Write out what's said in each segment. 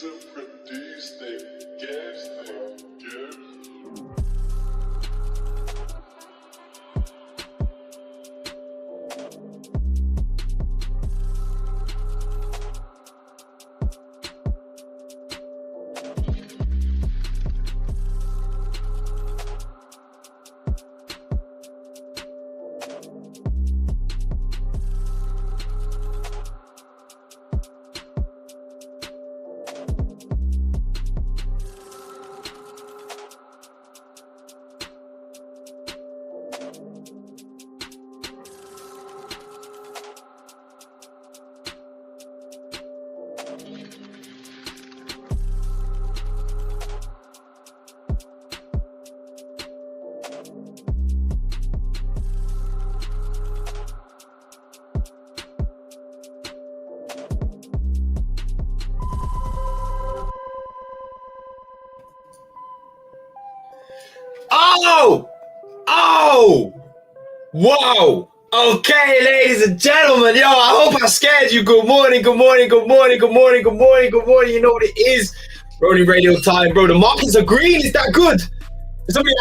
Reason for these things, Oh! Wow! Okay, ladies and gentlemen, yo, I hope I scared you. Good morning. You know what it is. Ronin Radio time, bro. The markets are green. Is that good? Somebody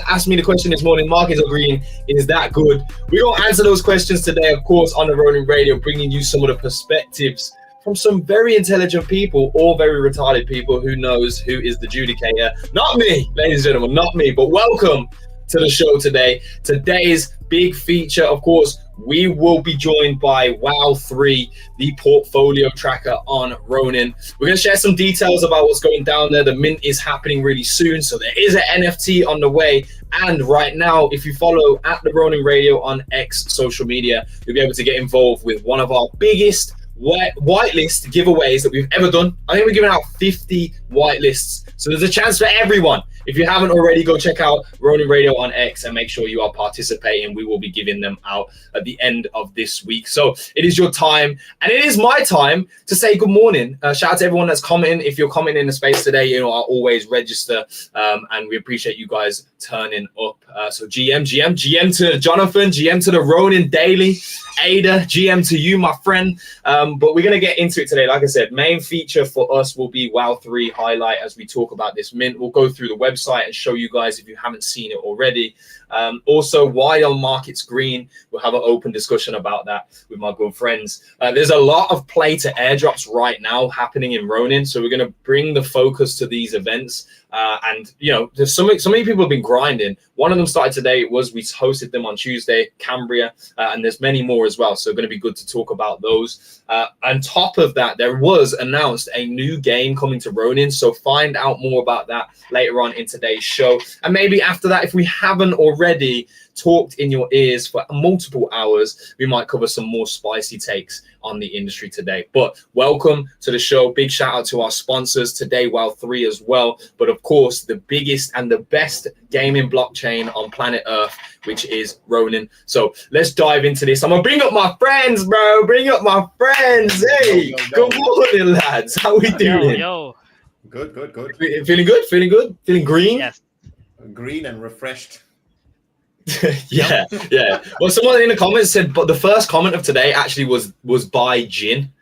asked me the question this morning. Markets are green. Is that good? We're going to answer those questions today, of course, on the Ronin Radio, bringing you some of the perspectives from some very intelligent people or very retarded people. Who knows who is the judicator? Not me, ladies and gentlemen, not me. But welcome to the show today. Today's big feature, of course, we will be joined by Wow3, the portfolio tracker on Ronin. We're going to share some details about what's going down there. The mint is happening really soon, so there is an NFT on the way. And right now, if you follow at the Ronin Radio on X social media, you'll be able to get involved with one of our biggest whitelist giveaways that we've ever done. I think we're giving out 50 whitelists, so there's a chance for everyone. If you haven't already, go check out Ronin Radio on X and make sure you are participating. We will be giving them out at the end of this week. So it is your time, and it is my time to say good morning. Shout out to everyone that's commenting. If you're commenting in the space today, you know, I'll always register, and we appreciate you guys turning up. So GM to Jonathan, GM to the Ronin Daily, Ada, GM to you, my friend. But we're going to get into it today. Like I said, main feature for us will be Wow3 highlight as we talk about this mint. We'll go through the website and show you guys if you haven't seen it already. Also, why are markets green? We'll have an open discussion about that with my good friends. There's a lot of play to airdrops right now happening in Ronin, so we're going to bring the focus to these events. And you know, there's so many people have been grinding. One of them started today. We hosted them on Tuesday, Cambria, and there's many more as well. So going to be good to talk about those. On top of that, there was announced a new game coming to Ronin. So find out more about that later on in today's show. And maybe after that, if we haven't already talked in your ears for multiple hours, we might cover some more spicy takes on the industry today. But welcome to the show. Big shout out to our sponsors today, Wow3 as well. But of course, the biggest and the best gaming blockchain on planet Earth, which is Ronin. So let's dive into this. I'm gonna bring up my friends, bro. Bring up my friends. Hey, good morning, lads. How we doing? Yo. Good. Feeling good? Feeling green? Yes. Green and refreshed. yeah. Well, someone in the comments said, but the first comment of today actually was buy gin.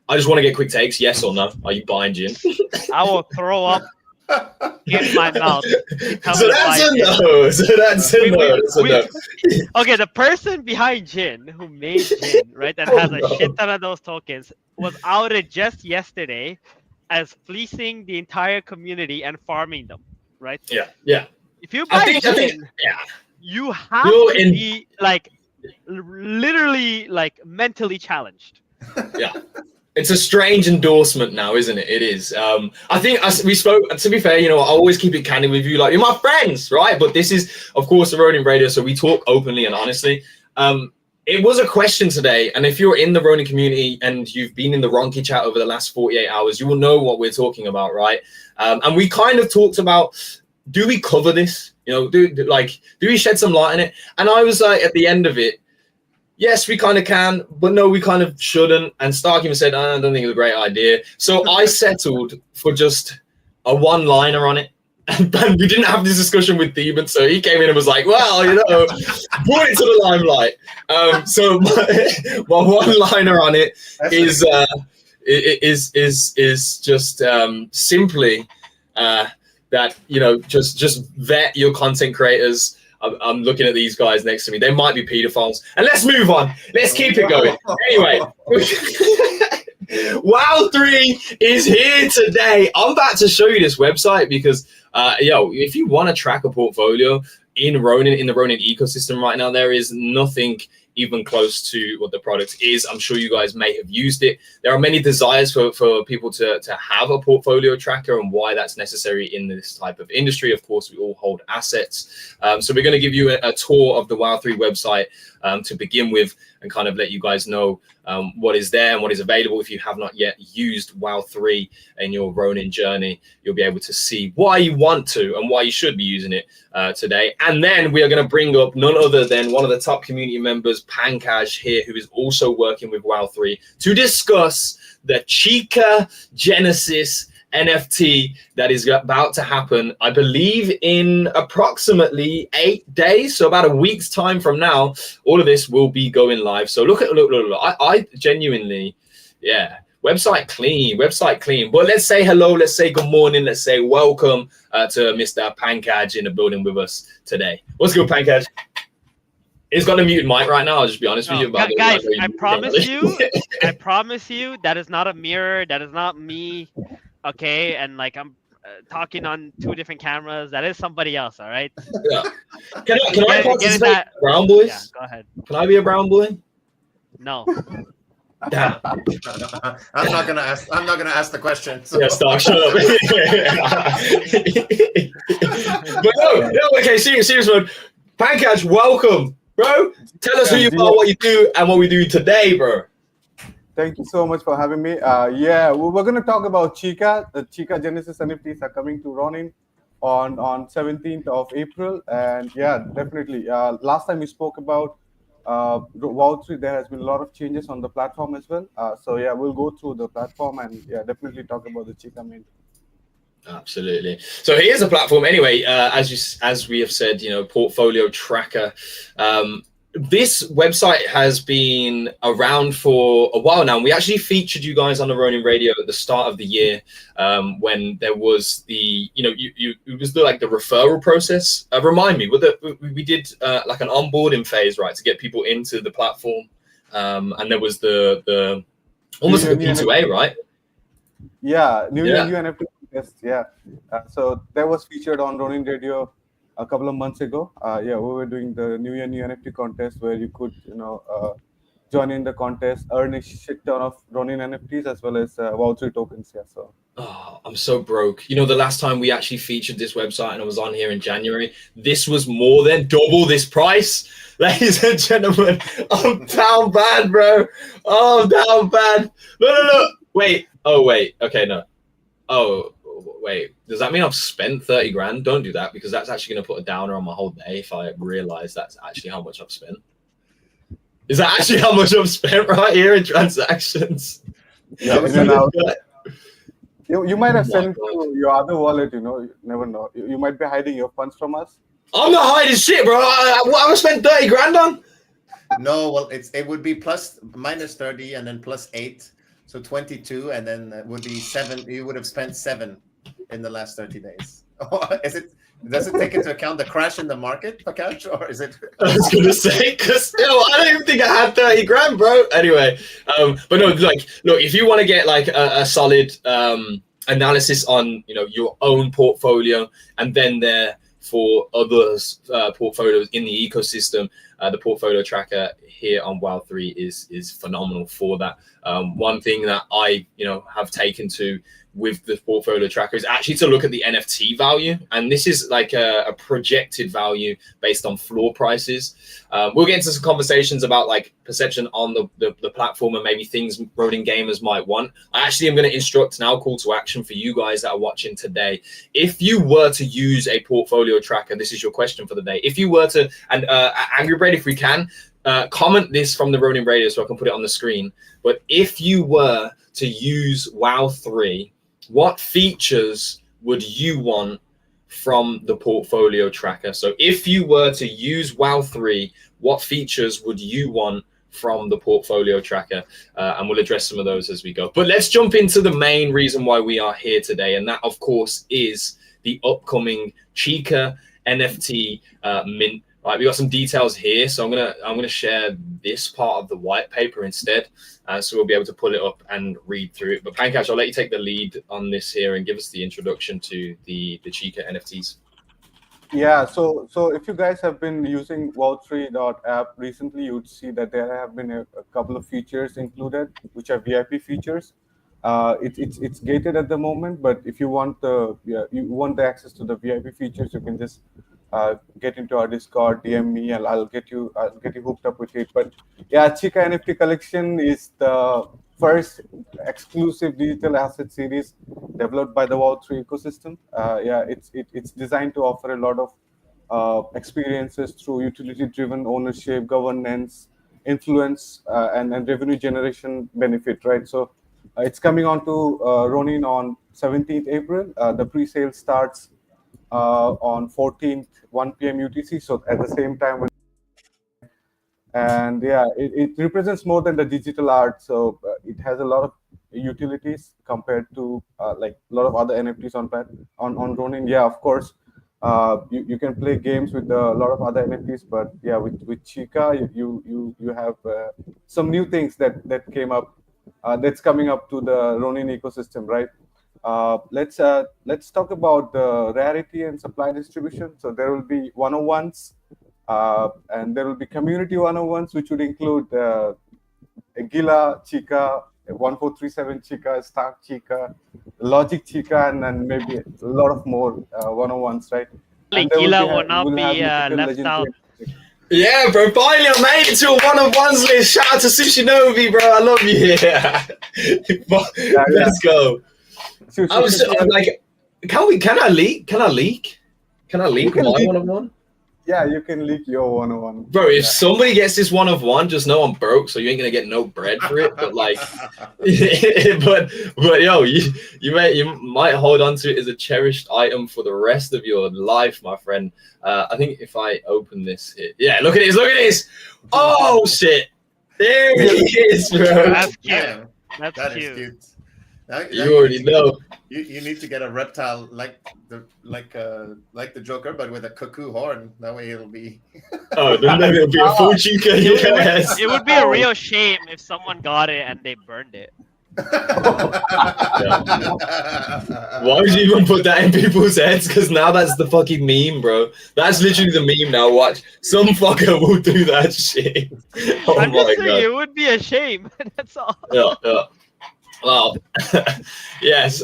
I just want to get quick takes. Yes or no? Are you buying gin? I will throw up in my mouth. So that's a no. Okay, the person behind gin, who made gin, right, and has a shit ton of those tokens, was outed just yesterday as fleecing the entire community and farming them, right? Yeah. If you buy gin, you have to be like literally like mentally challenged. Yeah. It's a strange endorsement now, isn't it? It is. I think we spoke, to be fair, you know, I always keep it candid with you. Like, you're my friends, right? But this is, of course, the Ronin Radio, so we talk openly and honestly. It was a question today, and if you're in the Ronin community and you've been in the Ronki chat over the last 48 hours, you will know what we're talking about, right? And we kind of talked about, do we cover this? You know, do we shed some light on it? And I was like, at the end of it, yes, we kind of can, but no, we kind of shouldn't. And Stark even said, I don't think it's a great idea. So I settled for just a one-liner on it. And we didn't have this discussion with Theben, so he came in and was like, well, you know, brought it to the limelight. So my one-liner on it is is just simply that, you know, just vet your content creators. I'm looking at these guys next to me. They might be pedophiles. And let's move on. Let's keep it going. Anyway, WoW 3 is here today. I'm about to show you this website because, if you want to track a portfolio in the Ronin ecosystem right now, there is nothing even close to what the product is. I'm sure you guys may have used it. There are many desires for people to have a portfolio tracker and why that's necessary in this type of industry. Of course, we all hold assets. So we're going to give you a tour of the WoW 3 website to begin with and kind of let you guys know what is there and what is available. If you have not yet used WoW 3 in your Ronin journey, you'll be able to see why you want to and why you should be using it today. And then we are going to bring up none other than one of the top community members, Pankaj here, who is also working with WoW 3 to discuss the Chica Genesis NFT that is about to happen, I believe, in approximately 8 days. So about a week's time from now, all of this will be going live. So look. I genuinely, website clean. But let's say hello. Let's say good morning. Let's say welcome to Mr. Pankaj in the building with us today. What's good, Pankaj? He's got a muted mic right now. I'll just be honest with you. But guys, I promise you, that is not a mirror. That is not me. Okay, and like I'm talking on two different cameras. That is somebody else. All right. Yeah. Can I participate? Brown boys? Yeah, go ahead. Can I be a brown boy? No. Damn. I'm not gonna ask the question. So. Yeah, Stark, shut up. But no. Okay, serious one. Pankaj, welcome, bro. Tell us who you are, what you do, and what we do today, bro. Thank you so much for having me. We're going to talk about Chica. The Chica Genesis NFTs are coming to Ronin on 17th of April. And yeah, definitely. Last time we spoke about WoW 3, there has been a lot of changes on the platform as well. We'll go through the platform and definitely talk about the Chica main. Absolutely. So here's a platform. Anyway, as we have said, portfolio tracker. This website has been around for a while now. And we actually featured you guys on the Ronin Radio at the start of the year when there was the, it was the referral process. Remind me, we did like an onboarding phase, right, to get people into the platform. And there was the almost like a P2A, right? Yeah, new NFT test. Yeah. So that was featured on Ronin Radio a couple of months ago. We were doing the New Year New NFT contest where you could, join in the contest, earn a shit ton of Ronin NFTs as well as WoW 3 tokens. Yeah, so. Oh, I'm so broke. The last time we actually featured this website and I was on here in January, this was more than double this price. Ladies and gentlemen, I'm down bad, bro. Oh, down bad. No. Wait. Oh, wait. Okay, no. Oh, wait, does that mean I've spent 30 grand? Don't do that, because that's actually going to put a downer on my whole day if I realize that's actually how much I've spent. Is that actually how much I've spent right here in transactions? Yeah, you might have sent to your other wallet, you never know. You might be hiding your funds from us. I'm not hiding shit, bro. What have I spent 30 grand on? No, well, it would be minus 30 and then plus 8. So 22, and then it would be 7. You would have spent 7 in the last 30 days. Does it take into account the crash in the market, Pankaj, or is it? I was gonna say, because I don't even think I had 30 grand, bro. Anyway, but no, look, if you want to get like a solid analysis on your own portfolio, and then there for others portfolios in the ecosystem, the portfolio tracker here on WoW 3 is phenomenal for that. One thing that I have taken to with the portfolio tracker is actually to look at the NFT value, and this is like a projected value based on floor prices. We'll get into some conversations about like perception on the platform and maybe things Ronin gamers might want. I actually am going to instruct now, call to action for you guys that are watching today. If you were to use a portfolio tracker, this is your question for the day. If you were to, and Angry Bread, if we can, comment this from the Ronin Radio so I can put it on the screen. But if you were to use WoW 3, what features would you want from the portfolio tracker? So if you were to use WoW 3, what features would you want from the portfolio tracker, and we'll address some of those as we go. But let's jump into the main reason why we are here today, and that, of course, is the upcoming Chica NFT mint. Right, we got some details here, so I'm gonna share this part of the white paper instead, so we'll be able to pull it up and read through it. But Pankaj, I'll let you take the lead on this here and give us the introduction to the Chica NFTs. Yeah, so if you guys have been using Wow3.app recently, you would see that there have been a couple of features included, which are VIP features. It's gated at the moment, but if you want the access to the VIP features, you can just get into our Discord, DM me, and I'll get you hooked up with it. But yeah, Chica NFT collection is the first exclusive digital asset series developed by the Wow3 ecosystem. It's designed to offer a lot of experiences through utility-driven ownership, governance, influence, and revenue generation benefit, right? So it's coming on to Ronin on 17th April. The pre-sale starts on 14th, 1 p.m. UTC. So at the same time, and yeah, it represents more than the digital art. So it has a lot of utilities compared to like a lot of other NFTs on Ronin. Yeah, of course, you can play games with a lot of other NFTs, but yeah, with Chica, you have some new things that came up, that's coming up to the Ronin ecosystem, right? Let's talk about the rarity and supply distribution. So there will be 101s, and there will be community 101s, which would include Gila Chica, 1437 Chica, Stark Chica, Logic Chica, and then maybe a lot of more 101s, right? Like Gila will not be left out. Yeah, bro, finally I made it to a one-of-ones list. Shout out to Sushinobi, bro. I love you. Yeah. Let's go. I'm like, can I leak my one-of-one? Yeah, you can leak your 101. Bro, if somebody gets this 1-of-1, just know I'm broke, so you ain't gonna get no bread for it. But like, but yo, you might hold on to it as a cherished item for the rest of your life, my friend. I think if I open this here, yeah, look at this. Oh shit, there it is, bro. That's cute. That is cute. Now you already know. You need to get a reptile like the Joker, but with a cuckoo horn. That way it'll be. Oh, then it'll be a full Chica. Yes. It would be a real shame if someone got it and they burned it. Why would you even put that in people's heads? Because now that's the fucking meme, bro. That's literally the meme now. Watch, some fucker will do that shit. Oh I'm my just god. saying, it would be a shame. That's all. Yeah. Well, yes.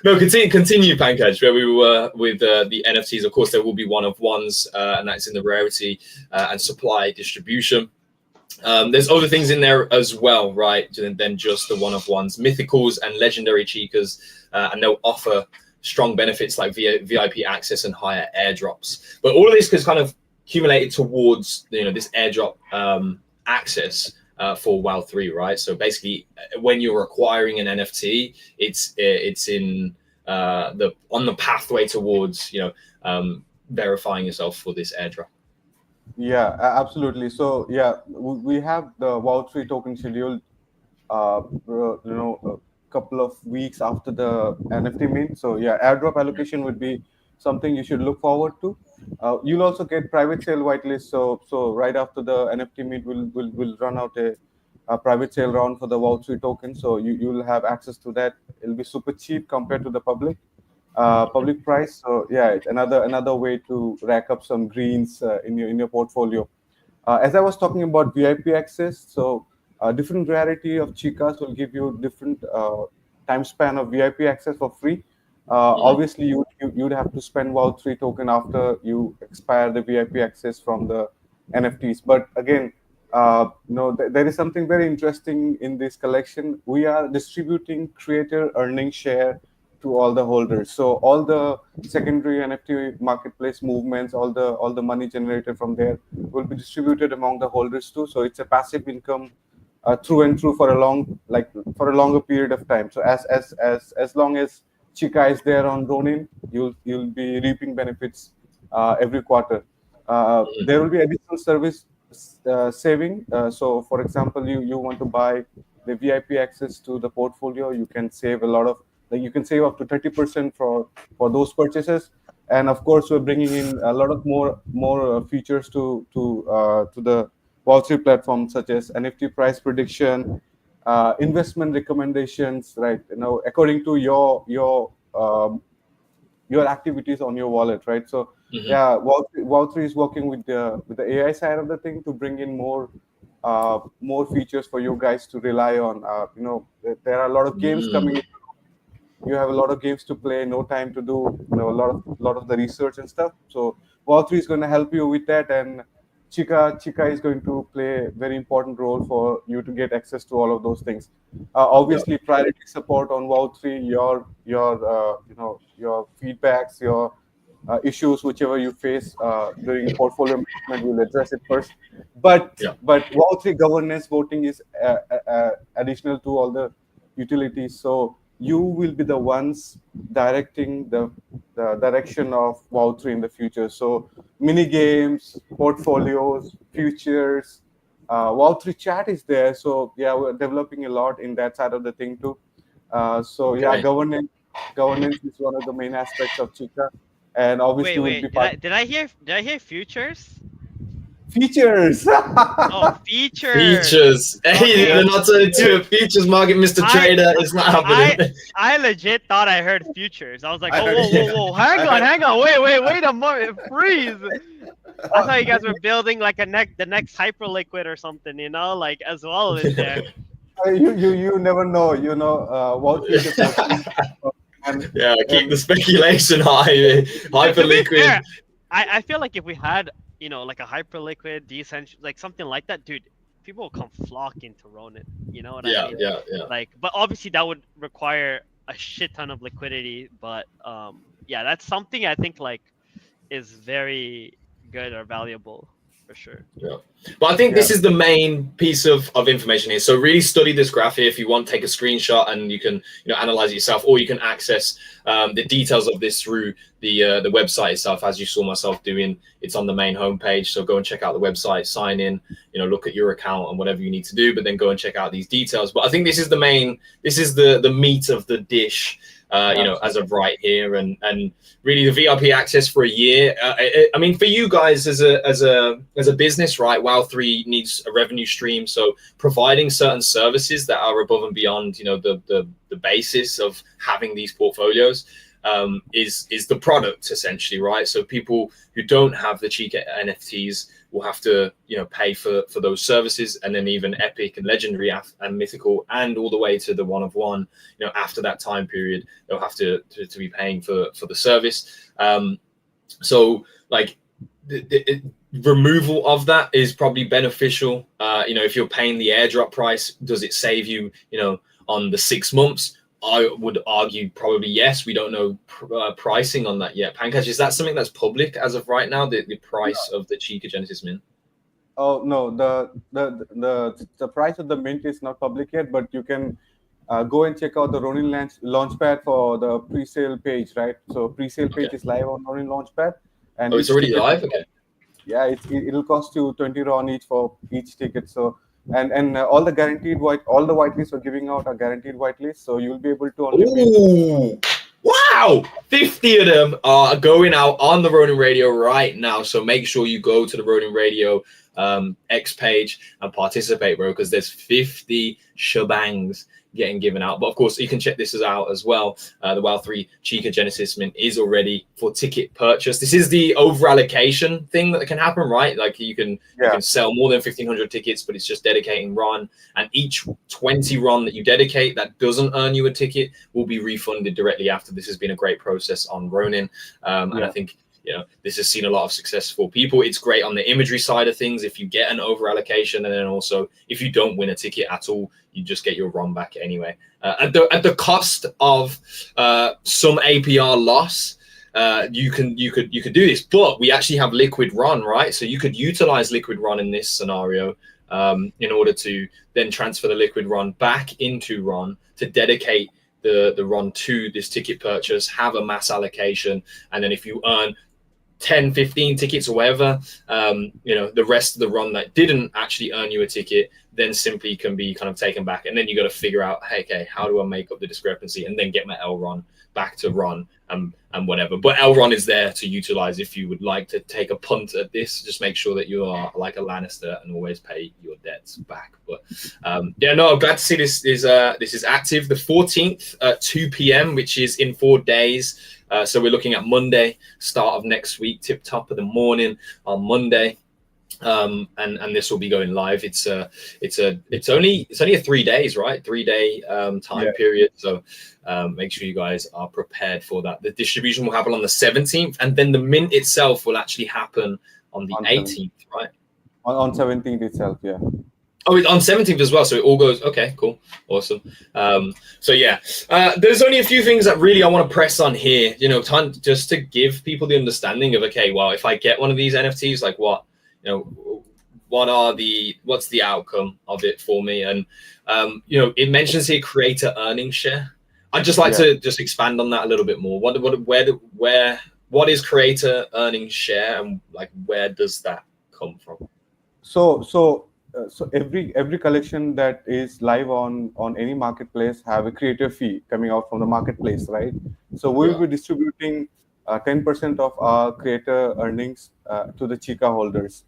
No, continue, Pankaj, where we were with the NFTs. Of course, there will be 1-of-1s, and that's in the rarity and supply distribution. There's other things in there as well, right, than just the 1-of-1s. Mythicals and legendary Chicas, and they'll offer strong benefits like VIP access and higher airdrops. But all of this is kind of accumulated towards, this airdrop access. For WoW3, right? So basically, when you're acquiring an NFT, it's in on the pathway towards verifying yourself for this airdrop. Yeah, absolutely. So yeah, we have the WoW3 token scheduled, a couple of weeks after the NFT mint. So yeah, airdrop allocation would be something you should look forward to. You'll also get private sale whitelist. So right after the NFT mint, we'll run out a private sale round for the Wow3 token. So you'll have access to that. It'll be super cheap compared to the public price. So yeah, it's another way to rack up some greens in your portfolio. As I was talking about VIP access, so different rarity of Chicas will give you different time span of VIP access for free. Obviously, you'd have to spend Wow3 token after you expire the VIP access from the NFTs. But again, there is something very interesting in this collection. We are distributing creator earning share to all the holders. So all the secondary NFT marketplace movements, all the money generated from there will be distributed among the holders too. So it's a passive income through and through for a longer period of time. So as long as Chica is there on Ronin, you'll be reaping benefits every quarter. There will be additional service saving. So, for example, you want to buy the VIP access to the portfolio. You can save a lot of, like, you can save up to 30% for those purchases. And of course, we're bringing in a lot of more features to the Wall3 platform, such as NFT price prediction, investment recommendations, right? According to your activities on your wallet, right? So yeah, Wow3 is working with the AI side of the thing to bring in more features for you guys to rely on. There are a lot of games coming in. You have a lot of games to play, no time to do a lot of the research and stuff. So Wow3 is going to help you with that, and Chica is going to play a very important role for you to get access to all of those things. Obviously, priority support on Wow3, your feedbacks, your issues, whichever you face during portfolio management, we'll address it first. But Wow3 governance voting is additional to all the utilities. So you will be the ones directing the direction of Wow3 in the future. So mini games, portfolios, futures, Wow3 chat is there. So yeah, we're developing a lot in that side of the thing too. So yeah, governance is one of the main aspects of Chica, and obviously will be part. Did I hear futures? Features. Oh, features. Features. Hey, they're not turning to a features market, Mr. Trader. It's not happening. I legit thought I heard futures. I was like, whoa. Hang on. Wait a moment. Freeze. I thought you guys were building like the next Hyperliquid or something, like as well in there. You never know, what keep the speculation high. Hyperliquid. I feel like if we had like a Hyperliquid, decentral, like something like that, dude, people will come flocking to Ronin. You know what I mean? Yeah. Like, but obviously that would require a shit ton of liquidity. But that's something I think like is very good or valuable for sure. Yeah, but I think this is the main piece of information here. So really study this graph here. If you want, take a screenshot and you can analyze it yourself, or you can access the details of this through the website itself, as you saw myself doing. It's on the main homepage, so go and check out the website, sign in, look at your account and whatever you need to do, but then go and check out these details. But I think this is the meat of the dish. As of right here, and really the VIP access for a year. I mean, for you guys as a business, right? Wow3 needs a revenue stream, so providing certain services that are above and beyond, the basis of having these portfolios is the product essentially, right? So people who don't have the Chica NFTs will have to pay for those services, and then even epic and legendary and mythical and all the way to the one of one, after that time period they'll have to be paying for the service. So like the removal of that is probably beneficial. If you're paying the airdrop price, does it save you on the 6 months? I would argue probably yes. We don't know pricing on that yet. Pankaj, is that something that's public as of right now? The price of the Chica Genesis Mint? Oh no, the price of the mint is not public yet, but you can go and check out the Ronin Launchpad for the pre-sale page, right? So pre-sale page is live on Ronin Launchpad, and it's already live. Okay. Yeah, it'll cost you 20 RON each for each ticket. So. And all the whitelists we're giving out are guaranteed whitelists, so you'll be able to. Ooh, wow! 50 of them are going out on the Ronin Radio right now. So make sure you go to the Ronin Radio X page and participate, bro, because there's 50 shebangs getting given out. But of course, you can check this out as well. The Wow3 Chica Genesis Mint is already for ticket purchase. This is the over allocation thing that can happen, right? Like you can sell more than 1,500 tickets, but it's just dedicating RON, and each 20 RON that you dedicate that doesn't earn you a ticket will be refunded directly after. This has been a great process on Ronin, and I think this has seen a lot of success for people. It's great on the imagery side of things if you get an over allocation, and then also if you don't win a ticket at all, you just get your RON back anyway. At the cost of some APR loss, you could do this, but we actually have liquid RON, right? So you could utilize liquid RON in this scenario in order to then transfer the liquid RON back into RON to dedicate the RON to this ticket purchase, have a mass allocation, and then if you earn 10, 15 tickets or whatever, the rest of the run that didn't actually earn you a ticket then simply can be kind of taken back. And then you got to figure out, hey, okay, how do I make up the discrepancy and then get my Elron back to Ron and whatever. But Elron is there to utilize if you would like to take a punt at this. Just make sure that you are like a Lannister and always pay your debts back. But I'm glad to see this is active. The 14th at 2 p.m., which is in 4 days. So we're looking at Monday, start of next week, tip top of the morning on Monday. And this will be going live. It's only a 3 days, right? 3 day time period. So make sure you guys are prepared for that. The distribution will happen on the 17th, and then the mint itself will actually happen on the 18th, right? On 17th itself, yeah. Oh, it's on 17th as well. So it all goes, okay, cool. Awesome. There's only a few things that really I want to press on here, just to give people the understanding of, okay, well, if I get one of these NFTs, like what's the outcome of it for me? And, it mentions here creator earnings share. I'd just like to just expand on that a little bit more. What is creator earnings share, and like, where does that come from? So every collection that is live on any marketplace have a creator fee coming out from the marketplace, right? So we will be distributing 10% of our creator earnings to the Chica holders,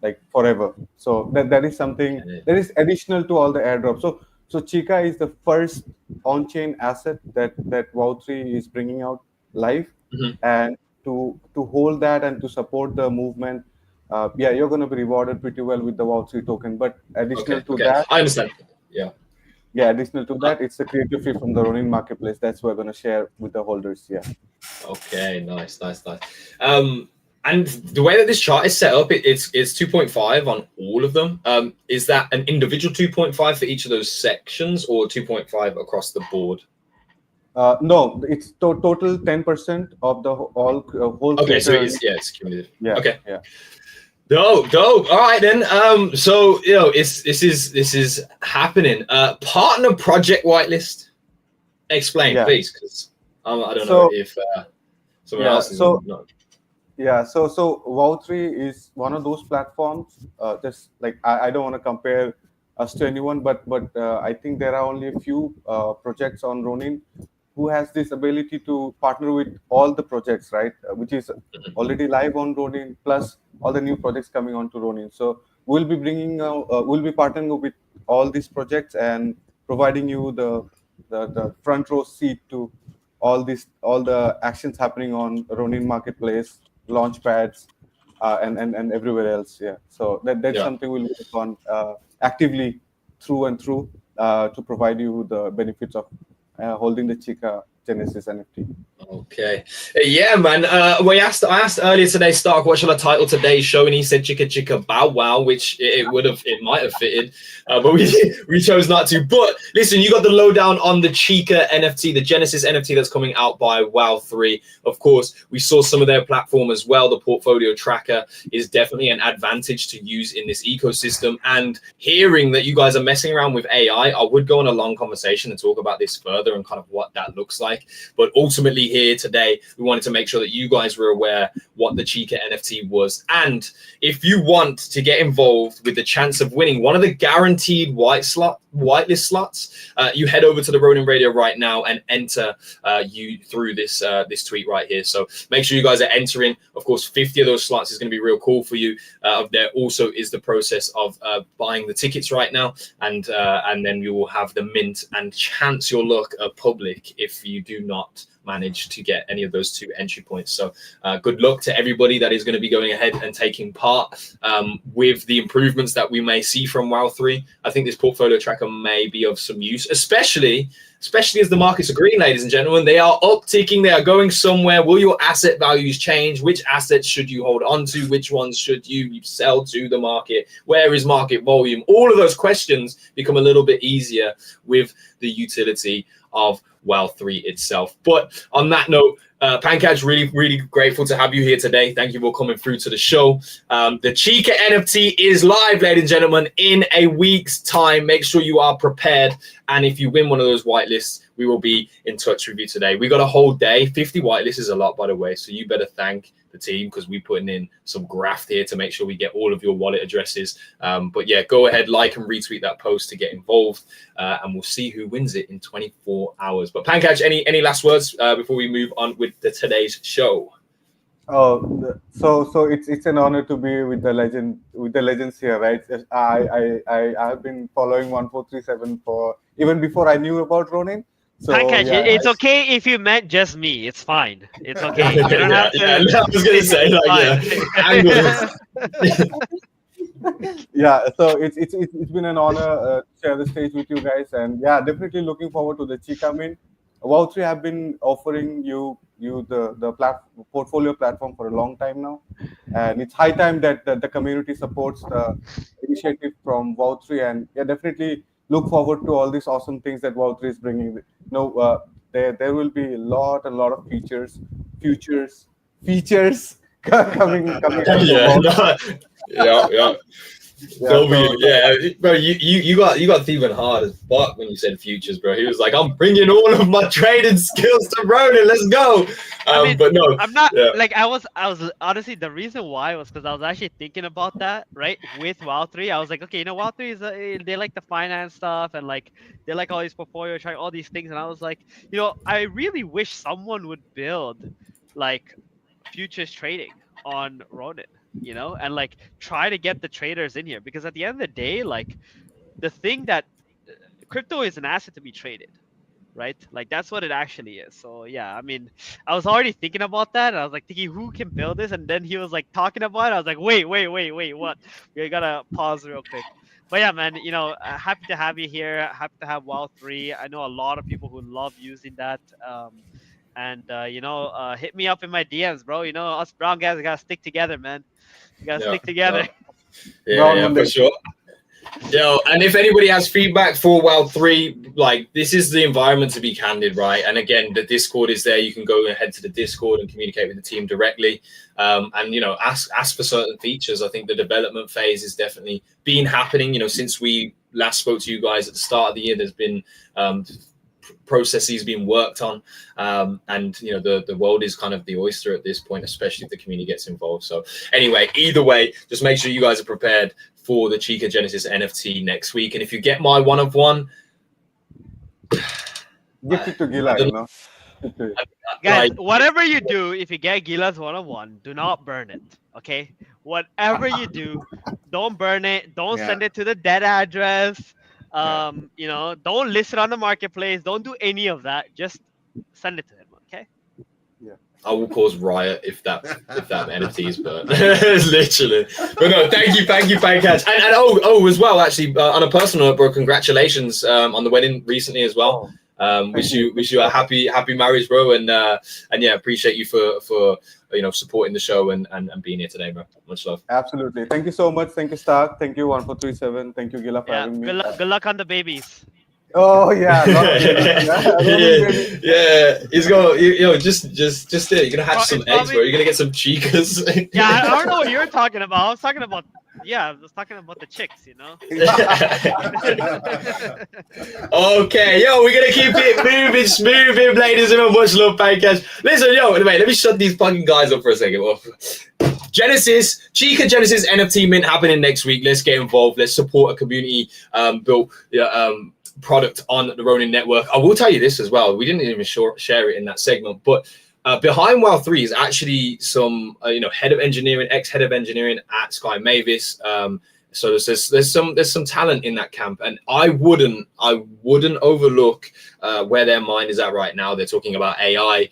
like forever. So that is something that is additional to all the airdrops. So Chica is the first on-chain asset that Wow3 is bringing out live, and to hold that and to support the movement. You're going to be rewarded pretty well with the Wow3 token. But additional to that, I understand. Yeah, additional to that, it's the creator fee from the Ronin marketplace. That's what we're going to share with the holders. Yeah. Okay, nice. And the way that this chart is set up, it's 2.5 on all of them. Is that an individual 2.5 for each of those sections, or 2.5 across the board? No, it's total 10% of the whole. Okay, so it's cumulative. Yeah. Okay. Yeah. Dope. All right then. So this is happening. Partner project whitelist. Explain, please, because I don't know if someone else is not. Yeah. So Wow3 is one of those platforms. Just like I don't want to compare us to anyone, but I think there are only a few projects on Ronin who has this ability to partner with all the projects, right? Which is already live on Ronin, plus all the new projects coming onto Ronin. So we'll be partnering with all these projects and providing you the front row seat to all the actions happening on Ronin marketplace, launch pads, and everywhere else. Yeah. So that's something we'll work on actively through and through to provide you the benefits of holding the Chica Genesis NFT. Okay. Yeah, man. I asked earlier today, Stark, what shall I title today's show? And he said Chica Chica Bow Wow, which it might have fitted, but we chose not to. But listen, you got the lowdown on the Chica NFT, the Genesis NFT that's coming out by Wow3. Of course, we saw some of their platform as well. The portfolio tracker is definitely an advantage to use in this ecosystem. And hearing that you guys are messing around with AI, I would go on a long conversation and talk about this further and kind of what that looks like. But ultimately here today, we wanted to make sure that you guys were aware what the Chica NFT was. And if you want to get involved with the chance of winning one of the guaranteed whitelist slots, you head over to the Ronin Radio right now and enter you through this tweet right here. So make sure you guys are entering. Of course, 50 of those slots is going to be real cool for you. There also is the process of buying the tickets right now, and then you will have the mint and chance your luck at public if you do not manage to get any of those 2 entry points. So good luck to everybody that is going to be going ahead and taking part with the improvements that we may see from Wow3. I think this portfolio tracker may be of some use, especially as the markets are green, ladies and gentlemen. They are upticking, they are going somewhere. Will your asset values change? Which assets should you hold on to? Which ones should you sell to the market? Where is market volume? All of those questions become a little bit easier with the utility of Wow3 itself. But on that note, Pankaj, really, really grateful to have you here today. Thank you for coming through to the show. The Chica NFT is live, ladies and gentlemen, in a week's time. Make sure you are prepared. And if you win one of those whitelists, we will be in touch with you today. We got a whole day. 50 whitelists is a lot, by the way. So you better thank the the team, because we're putting in some graft here to make sure we get all of your wallet addresses. But yeah, go ahead, like and retweet that post to get involved, and we'll see who wins it in 24 hours. But Pankaj, any last words before we move on with today's show? So it's an honor to be with the legends here, right? I have been following 1437 for even before I knew about Ronin. So Pankaj, yeah, it's okay if you meant just me. It's fine. It's okay. You don't have to. I was gonna say, yeah. So it's been an honor to share the stage with you guys, and yeah, definitely looking forward to the Chica Mint. Wow3 have been offering you the portfolio platform for a long time now, and it's high time that the community supports the initiative from Wow3, and yeah, definitely look forward to all these awesome things that Wow3 is bringing. There will be a lot of features coming. Yeah. Bro, you got Thieving hard as fuck when you said futures, bro. He was like, I'm bringing all of my trading skills to Ronin. Let's go. But no, I'm not like I was honestly, the reason why was because I was actually thinking about that, right? With Wow3, I was like, okay, Wow3 is they like the finance stuff, and like they like all these portfolio trying all these things, and I was like, I really wish someone would build like futures trading on Ronin, and like try to get the traders in here, because at the end of the day, like the thing that crypto is an asset to be traded, right? Like that's what it actually is. So yeah, I mean, I was already thinking about that, and I was like thinking who can build this, and then he was like talking about it. I was like, wait, what? We gotta pause real quick. But yeah, man, happy to have you here. Happy to have Wow3. I know a lot of people who love using that. And hit me up in my DMs, bro. Us brown guys gotta stick together, man. We gotta stick together. Yeah, for sure. And if anybody has feedback for Wow3, like this is the environment to be candid, right? And again, the Discord is there. You can go ahead to the Discord and communicate with the team directly, and ask for certain features. I think the development phase is definitely been happening. Since we last spoke to you guys at the start of the year, there's been processes being worked on, and the world is kind of the oyster at this point, especially if the community gets involved. So anyway, either way, just make sure you guys are prepared for the Chica Genesis NFT next week. And if you get my 1 of 1, gift it to Gila, Guys, whatever you do, if you get Gila's 1 of 1, do not burn it. Okay, whatever you do, don't burn it. Don't send it to the dead address. Don't list it on the marketplace. Don't do any of that. Just send it to him, okay? Yeah. I will cause riot if that NFT is burnt. Literally. But no, thank you, Pankaj. And as well, actually, on a personal note, bro, congratulations on the wedding recently as well. Wish you a happy marriage, bro, and yeah, appreciate you for supporting the show and being here today, bro. Much love. Absolutely. Thank you so much. Thank you, Stark. Thank you, 1437. Thank you, Gila, for having me. Good luck on the babies. Oh yeah, He's going. Just you're gonna hatch some eggs, bro. You're gonna get some chicas. Yeah, I don't know what you're talking about. I was talking about the chicks, Okay, we're gonna keep it moving, smoothing, ladies and gentlemen. Much love, Pankaj. Listen, wait, let me shut these fucking guys up for a second. Chica Genesis NFT mint happening next week. Let's get involved. Let's support a community built product on the Ronin network. I will tell you this as well. We didn't even share it in that segment, but behind Wow3 is actually some head of engineering, ex-head of engineering at Sky Mavis. So there's some talent in that camp, and I wouldn't overlook where their mind is at right now. They're talking about AI.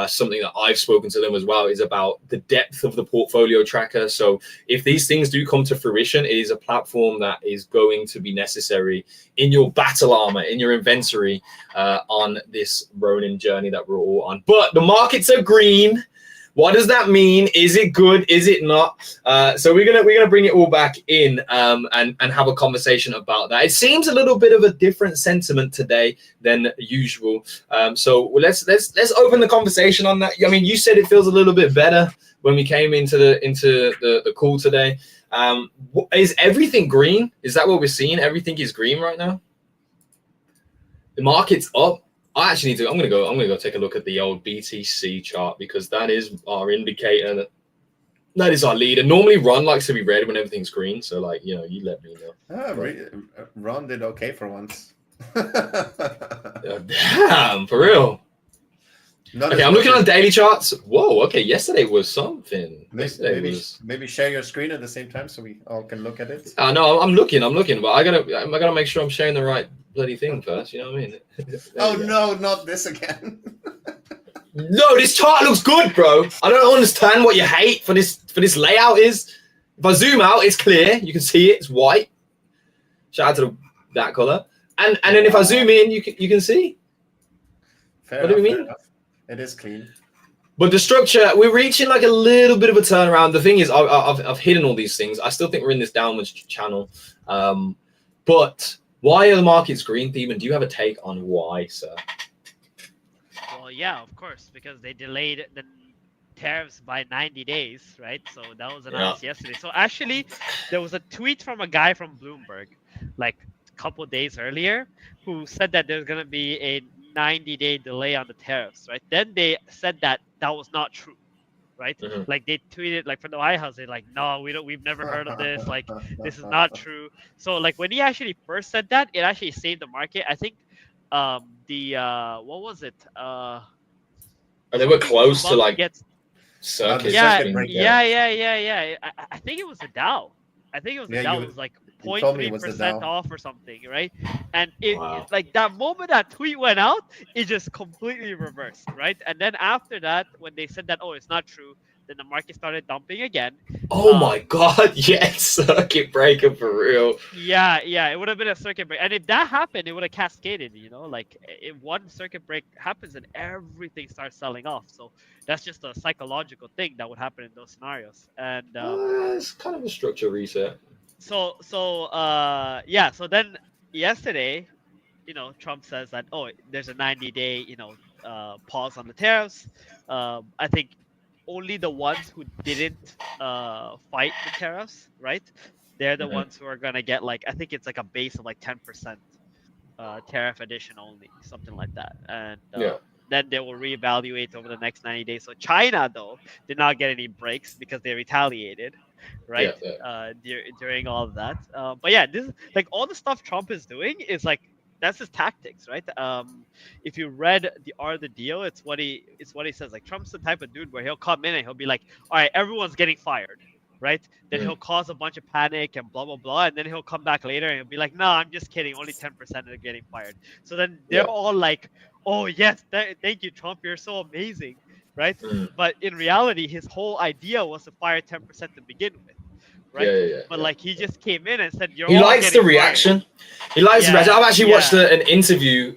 Something that I've spoken to them as well is about the depth of the portfolio tracker. So if these things do come to fruition, it is a platform that is going to be necessary in your battle armor, in your inventory, on this Ronin journey that we're all on. But the markets are green. What does that mean? Is it good? Is it not? So we're gonna bring it all back in and have a conversation about that. It seems a little bit of a different sentiment today than usual. So let's open the conversation on that. I mean, you said it feels a little bit better when we came into the call today. Is everything green? Is that what we're seeing? Everything is green right now. The market's up. I actually I'm gonna go take a look at the old BTC chart, because that is our indicator That is our leader. Normally, Ron likes to be red when everything's green. So, like, you know, you let me know. Ron did okay for once. Damn, for real. Okay, I'm looking on daily charts. Whoa, okay, yesterday was something. Maybe share your screen at the same time so we all can look at it. No, I'm looking, but I gotta make sure I'm sharing the right bloody thing first. You know what I mean? Oh no, not this again. No, this chart looks good, bro. I don't understand what you hate for this layout is. If I zoom out, it's clear. You can see it. It's white. Shout out to that color. And then if I zoom in, you can see. Fair what enough, do we mean? It is clean. But the structure, we're reaching like a little bit of a turnaround. The thing is, I've hidden all these things. I still think we're in this downwards channel. But why are the markets green, Theme? And do you have a take on why, sir? Well, yeah, of course, because they delayed the tariffs by 90 days, right? So that was announced yesterday. So actually, there was a tweet from a guy from Bloomberg, like a couple of days earlier, who said that there's going to be a 90-day delay on the tariffs, right? Then they said that was not true, right? Mm-hmm. Like they tweeted, like from the White House, they're like, no, we've never heard of this. Like this is not true. So like when he actually first said that, it actually saved the market. I think what was it? They were close to like circuit. Yeah. I think it was the Dow. I think it was the Dow. It was like 0.3% off or something, right? And it like that moment that tweet went out, it just completely reversed, right? And then after that, when they said that, it's not true, then the market started dumping again. Oh my God! Yes, circuit breaker for real. Yeah, it would have been a circuit break, and if that happened, it would have cascaded. You know, like if one circuit break happens, and everything starts selling off. So that's just a psychological thing that would happen in those scenarios. And it's kind of a structure reset. So then yesterday, you know, Trump says that there's a 90-day pause on the tariffs. I think only the ones who didn't fight the tariffs, right? They're the ones who are gonna get like, I think it's like a base of like 10% tariff addition only, something like that. And then they will reevaluate over the next 90 days. So China, though, did not get any breaks because they retaliated, right? During all of that. But yeah, this like all the stuff Trump is doing is like, that's his tactics, right? If you read The Art of the Deal, it's what he says. Like Trump's the type of dude where he'll come in and he'll be like, all right, everyone's getting fired, right? Then he'll cause a bunch of panic and blah, blah, blah. And then he'll come back later and he'll be like, no, I'm just kidding. Only 10% are getting fired. So then they're all like, oh, yes, thank you, Trump. You're so amazing, right? But in reality, his whole idea was to fire 10% to begin with. Right? But like he just came in and said, he likes the reaction. He likes the reaction. I've actually watched an interview.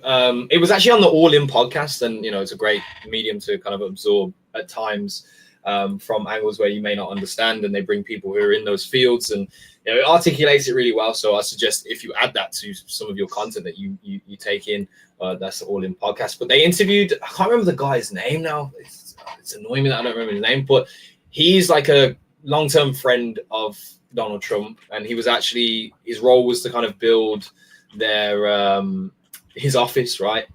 It was actually on the All In podcast, and it's a great medium to kind of absorb at times from angles where you may not understand, and they bring people who are in those fields, and it articulates it really well. So I suggest if you add that to some of your content that you take in, that's the All In podcast. But they interviewed, I can't remember the guy's name now. It's annoying me that I don't remember his name, but he's like a long-term friend of Donald Trump, and he was actually, his role was to kind of build his office, right?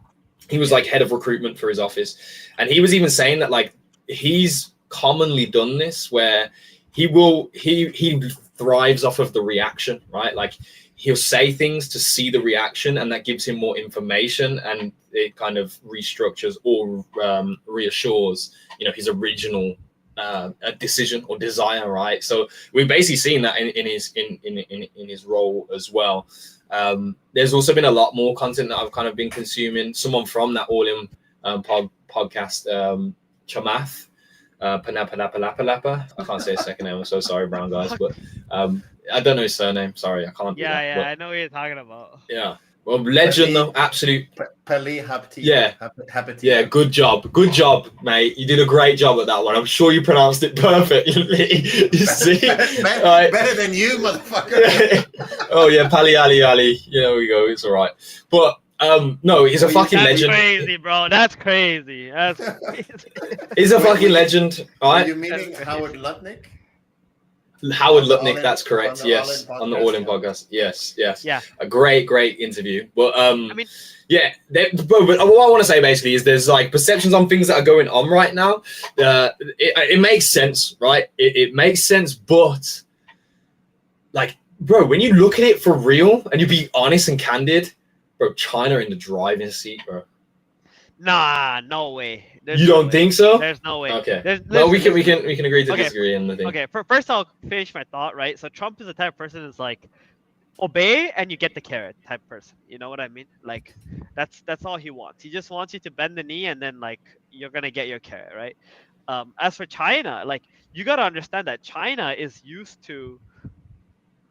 He was like head of recruitment for his office, and he was even saying that like he's commonly done this where he thrives off of the reaction, right? Like he'll say things to see the reaction, and that gives him more information, and it kind of restructures or reassures his original a decision or desire, right? So we've basically seen that in his role as well. There's also been a lot more content that I've kind of been consuming. Someone from that All In podcast, Chamath, Panapalapalapa. I can't say his second name. I'm so sorry, brown guys, but I don't know his surname. Sorry, I can't. I know what you're talking about. Yeah. Well, legend though, absolute. Pali Hapti. Yeah, good job, mate. You did a great job at that one. I'm sure you pronounced it perfectly. You see, better than you, motherfucker. Oh yeah, Pali Ali. There we go. It's all right. But no, he's a fucking legend. That's crazy, bro. That's crazy. He's a fucking legend. All right. Are you meaning Howard Lutnick? Howard On the Lutnick, All-In- that's correct. on the Yes, All-In on the All In podcast, podcast. Yes, yes. Yeah. A great interview. But I mean, yeah. But what I want to say basically is there's like perceptions on things that are going on right now. It makes sense, right? It makes sense, but like, bro, when you look at it for real and you be honest and candid, bro, China in the driving seat, bro. nah, no way. There's You no don't way. think so? There's no way. Okay. There's, Well, we listen, can agree to Okay, disagree on the thing. Okay, first I'll finish my thought, right? So Trump is the type of person that's like, obey and you get the carrot type person. You know what I mean? Like, that's all he wants. He just wants you to bend the knee and then like you're gonna get your carrot, right? As for China, like you gotta understand that China is used to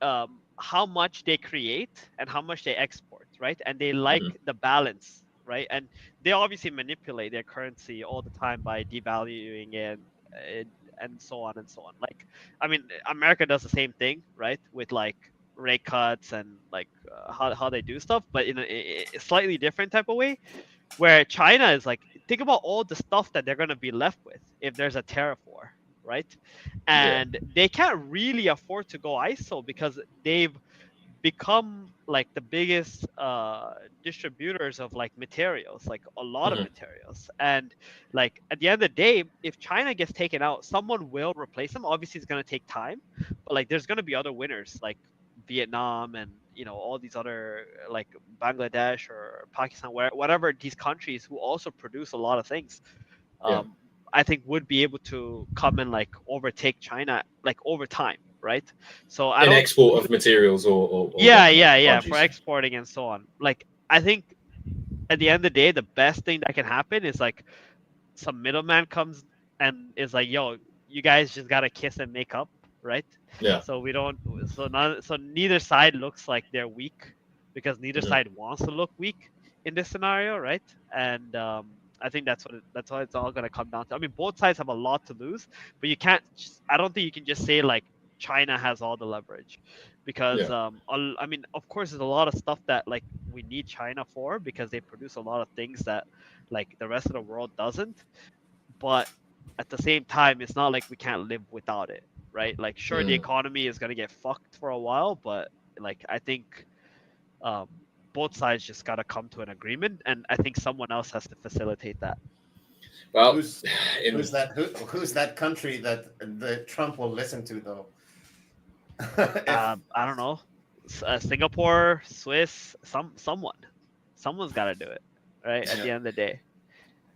how much they create and how much they export, right? And they like the balance, right? And they obviously manipulate their currency all the time by devaluing it and so on and so on. Like, I mean, America does the same thing, right? With like rate cuts and like how they do stuff, but in a slightly different type of way. Where China is like, think about all the stuff that they're gonna be left with if there's a tariff war, right? And they can't really afford to go ISO because they've become like the biggest distributors of like materials, like a lot of materials. And like at the end of the day, if China gets taken out, someone will replace them. Obviously, it's gonna take time, but like there's gonna be other winners like Vietnam and all these other like Bangladesh or Pakistan, whatever these countries who also produce a lot of things. I think would be able to come and like overtake China like over time, right? So I In don't export of materials or yeah for countries. exporting and so on. Like I think at the end of the day, the best thing that can happen is like some middleman comes and is like, yo, you guys just gotta kiss and make up, right? Yeah. So we don't so neither side looks like they're weak because neither side wants to look weak in this scenario, right? And I think that's what it's all gonna come down to. I mean, both sides have a lot to lose, but you can't. I don't think you can just say like China has all the leverage, because I mean, of course, there's a lot of stuff that like we need China for because they produce a lot of things that like the rest of the world doesn't. But at the same time, it's not like we can't live without it, right? Like, sure, the economy is gonna get fucked for a while, but like I think both sides just gotta come to an agreement, and I think someone else has to facilitate that. Well, who's that country that the Trump will listen to though? I don't know, Singapore, Swiss, someone's got to do it, right? At the end of the day,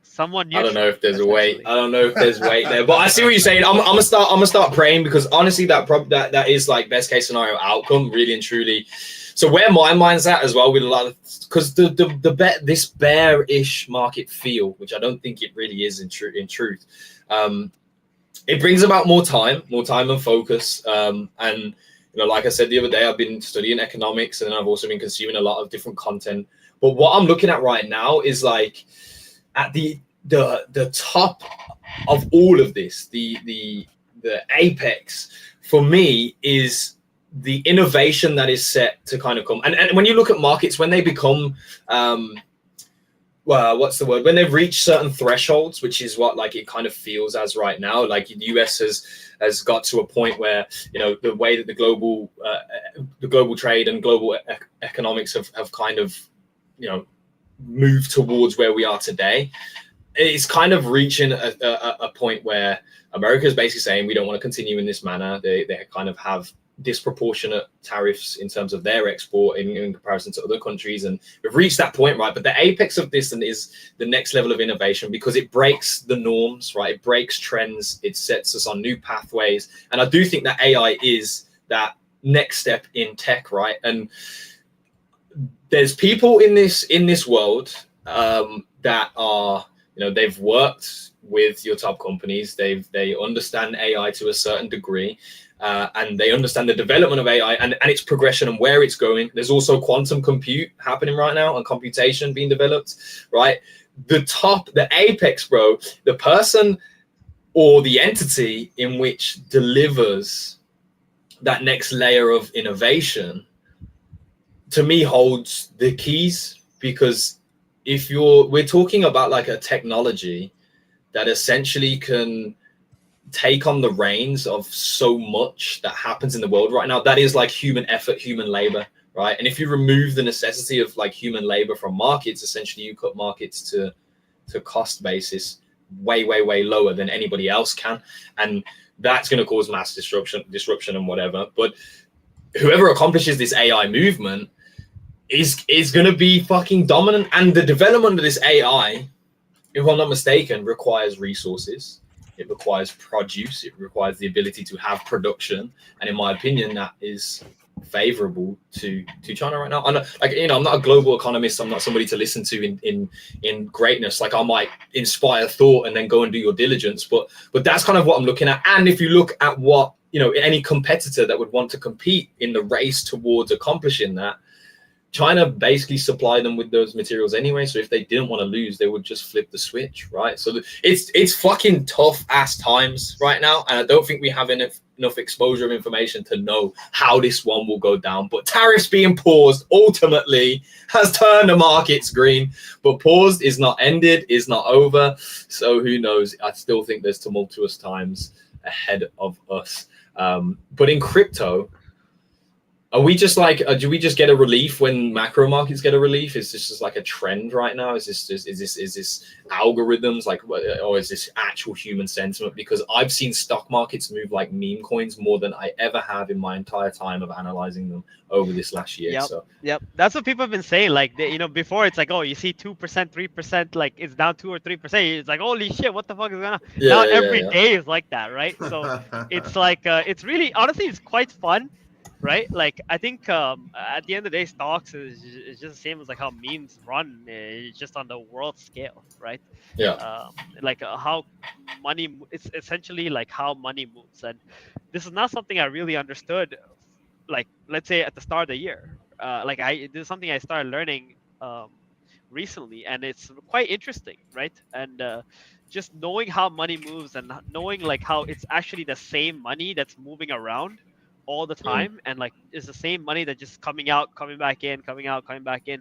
someone. I don't know if there's a weight. I don't know if there's weight there, but I see what you're saying. I'm gonna start praying, because honestly, that is like best case scenario outcome, really and truly. So where my mind's at as well with a lot of, because this bearish market feel, which I don't think it really is in truth, it brings about more time and focus. And like I said the other day, I've been studying economics, and then I've also been consuming a lot of different content. But what I'm looking at right now is like at the top of all of this, the apex for me is the innovation that is set to kind of come. And when you look at markets, when they become well, what's the word? When they've reached certain thresholds, which is what like it kind of feels as right now. Like the US has got to a point where the way that the global trade and global economics have kind of moved towards where we are today. It's kind of reaching a point where America is basically saying we don't want to continue in this manner. They kind of have disproportionate tariffs in terms of their export in comparison to other countries, and we've reached that point, right? But the apex of this is the next level of innovation, because it breaks the norms, right? It breaks trends, it sets us on new pathways, and I do think that AI is that next step in tech, right? And there's people in this world that are they've worked with your top companies, they understand AI to a certain degree. And they understand the development of AI and its progression and where it's going. There's also quantum compute happening right now and computation being developed, right? The apex, bro, the person or the entity in which delivers that next layer of innovation, to me, holds the keys. Because we're talking about like a technology that essentially can take on the reins of so much that happens in the world right now. That is like human effort, human labor, right? And if you remove the necessity of like human labor from markets, essentially you cut markets to cost basis way lower than anybody else can, and that's going to cause mass disruption and whatever. But whoever accomplishes this AI movement is going to be fucking dominant. And the development of this AI, if I'm not mistaken, requires resources. It requires produce. It requires the ability to have production. And in my opinion, that is favorable to China right now. I'm not, like, you know, I'm not a global economist. I'm not somebody to listen to in greatness. Like, I might inspire thought and then go and do your diligence, but that's kind of what I'm looking at. And if you look at what, you know, any competitor that would want to compete in the race towards accomplishing that, China basically supplied them with those materials anyway. So if they didn't want to lose, they would just flip the switch, right? So it's fucking tough ass times right now, and I don't think we have enough exposure of information to know how this one will go down. But tariffs being paused ultimately has turned the markets green. But paused is not ended, is not over. So who knows? I still think there's tumultuous times ahead of us. But in crypto, are we just like, do we just get a relief when macro markets get a relief? Is this just like a trend right now? Is this algorithms, like, or is this actual human sentiment? Because I've seen stock markets move like meme coins more than I ever have in my entire time of analyzing them over this last year. Yep. That's what people have been saying. Like, you know, before it's like, oh, you see 2%, 3%, like it's down 2 or 3%. It's like, holy shit, what the fuck is going on? Now every day is like that, right? So it's like, it's really, honestly, it's quite fun. Right, like I think at the end of the day, stocks is just the same as like how memes run. It's just on the world scale, right? Like how money, it's essentially like how money moves, and this is not something I really understood. Like, let's say at the start of the year, this is something I started learning recently, and it's quite interesting, right? And just knowing how money moves and knowing like how it's actually the same money that's moving around all the time, and like it's the same money that just coming out, coming back in, coming out, coming back in,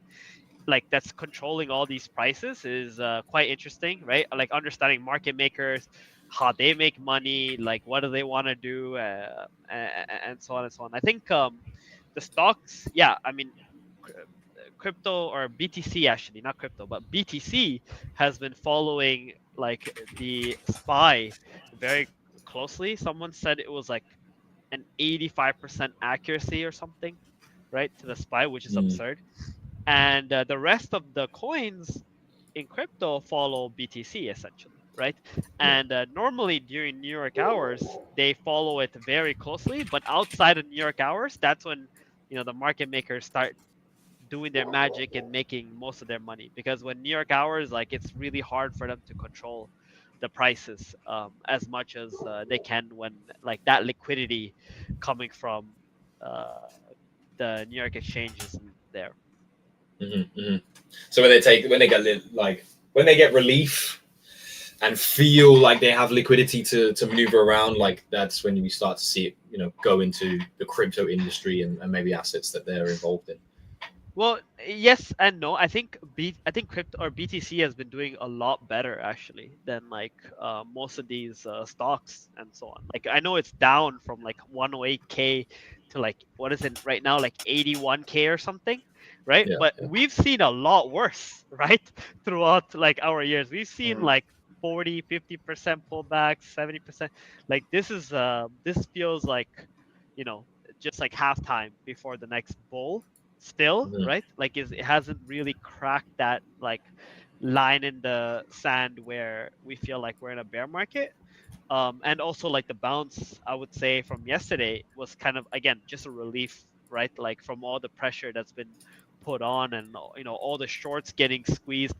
like that's controlling all these prices is quite interesting, right? Like understanding market makers, how they make money, like what do they want to do, and so on and so on. I think the stocks, I mean, crypto or BTC, actually not crypto, but BTC has been following like the SPY very closely. Someone said it was like an 85% accuracy or something, right, to the SPY, which is absurd. And the rest of the coins in crypto follow BTC essentially, right? And normally during New York hours, they follow it very closely, but outside of New York hours, that's when, you know, the market makers start doing their magic and making most of their money, because when New York hours, like it's really hard for them to control the prices as much as they can when like that liquidity coming from the New York exchange isn't there. So when they get relief and feel like they have liquidity to maneuver around, like that's when you start to see it, you know, go into the crypto industry and maybe assets that they're involved in. Well, yes and no. I think crypto or BTC has been doing a lot better actually than like most of these stocks and so on. Like I know it's down from like 108K to like, what is it right now, like 81K or something, right? But we've seen a lot worse, right? Throughout like our years, we've seen like 40, 50% pullback, 70%. Like this is this feels like, you know, just like halftime before the next bull. Still, right? Like it hasn't really cracked that like line in the sand where we feel like we're in a bear market. And also like the bounce, I would say, from yesterday was kind of, again, just a relief, right? Like from all the pressure that's been put on and, you know, all the shorts getting squeezed.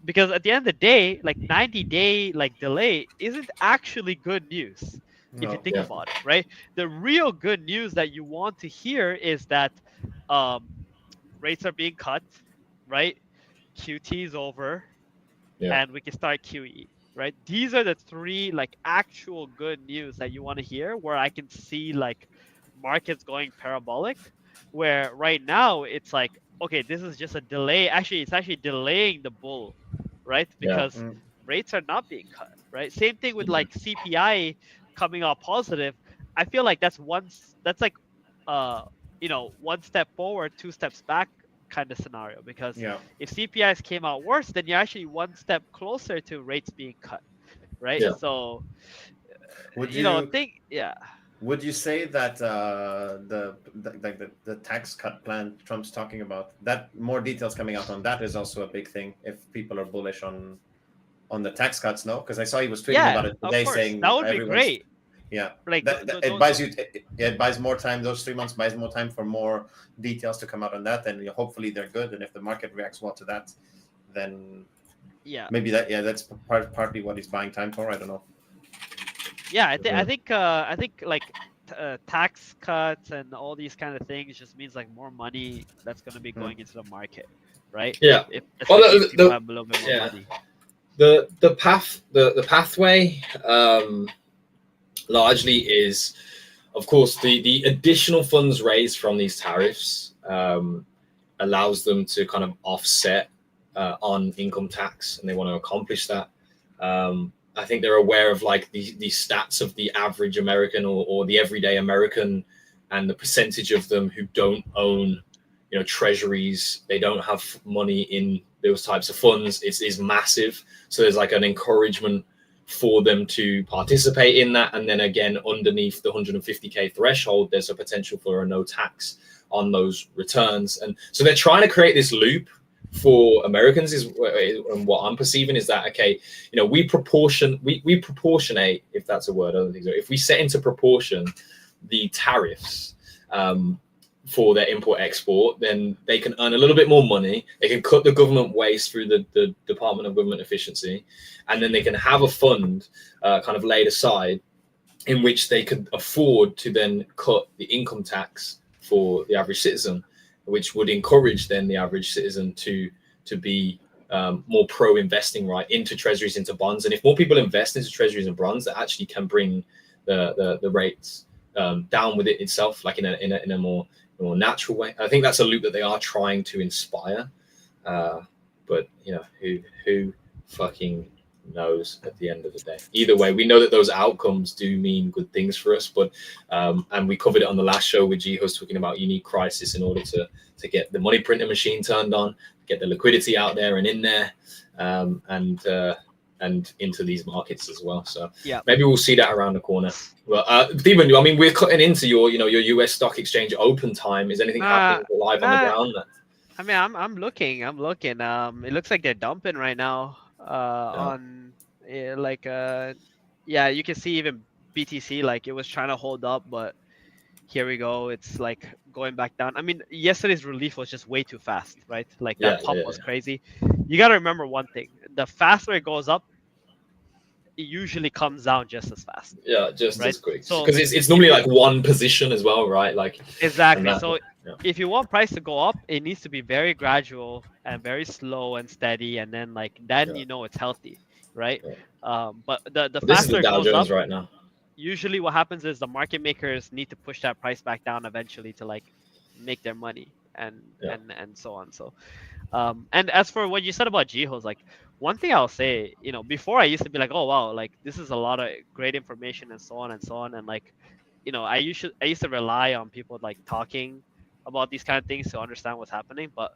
Because at the end of the day, like 90-day like delay isn't actually good news. If you think about it, right? The real good news that you want to hear is that rates are being cut, right? QT is over, and we can start QE, right? These are the three like actual good news that you want to hear, where I can see like markets going parabolic, where right now it's like, okay, this is just a delay. Actually, it's actually delaying the bull, right? Because rates are not being cut, right? Same thing with like CPI coming out positive, I feel like that's like one step forward, two steps back kind of scenario, because Yeah. if CPIs came out worse, then you're actually one step closer to rates being cut, right? Yeah. So Would yeah. Would you say that the tax cut plan Trump's talking about, that more details coming out on that is also a big thing if people are bullish on the tax cuts? No, because I saw he was tweeting about it today, of course. saying That would be everyone's great. yeah. Like It buys you it buys more time. Those 3 months buys more time for more details to come out on that, and hopefully they're good. And if the market reacts well to that, then maybe that's partly what he's buying time for. I don't know. Yeah, I think like tax cuts and all these kind of things just means like more money that's going to be going into the market, right? Yeah. If people have a little bit more money. The pathway largely is, of course, the additional funds raised from these tariffs allows them to kind of offset on income tax, and they want to accomplish that. I think they're aware of like the stats of the average American or the everyday American, and the percentage of them who don't own, treasuries. They don't have money in those types of funds. It's massive. So there's like an encouragement for them to participate in that. And then again, underneath the 150K threshold, there's a potential for a no tax on those returns. And so they're trying to create this loop for Americans, and what I'm perceiving is that, okay, we proportionate, if that's a word, I don't think so. If we set into proportion the tariffs for their import export, then they can earn a little bit more money. They can cut the government waste through the Department of Government Efficiency, and then they can have a fund kind of laid aside in which they could afford to then cut the income tax for the average citizen, which would encourage then the average citizen to be more pro-investing, right, into treasuries, into bonds. And if more people invest into treasuries and bonds, that actually can bring the rates down with it itself, like in a more natural way. I think that's a loop that they are trying to inspire. But who fucking knows at the end of the day? Either way, we know that those outcomes do mean good things for us. But and we covered it on the last show with G-Host, talking about you need crisis in order to get the money printing machine turned on, get the liquidity out there and in there, and into these markets as well. So maybe we'll see that around the corner. Well, Demon, I mean, we're cutting into your US stock exchange open time. Is anything happening live on the ground? I mean, I'm looking. It looks like they're dumping right now. On you can see even BTC, like it was trying to hold up, but here we go. It's like going back down. I mean, yesterday's relief was just way too fast, right? Like that pump was crazy. You got to remember one thing: the faster it goes up, it usually comes down just as fast. Yeah, just right? as quick. So because it's normally like one position as well, right? Like exactly. So if you want price to go up, it needs to be very gradual and very slow and steady, and then it's healthy, right? But the faster it goes up right now. Usually what happens is the market makers need to push that price back down eventually to like make their money and so on. So and as for what you said about G-Host, like one thing I'll say, before I used to be like, oh wow, like this is a lot of great information and so on, and like I used to rely on people like talking about these kind of things to understand what's happening. But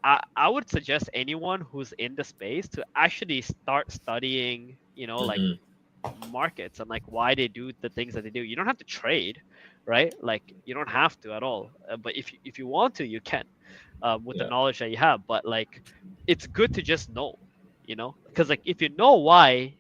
I would suggest anyone who's in the space to actually start studying like markets and like why they do the things that they do. You don't have to trade, right? Like you don't have to at all, but if you want to, you can with the knowledge that you have. But like it's good to just know, because like if you know why,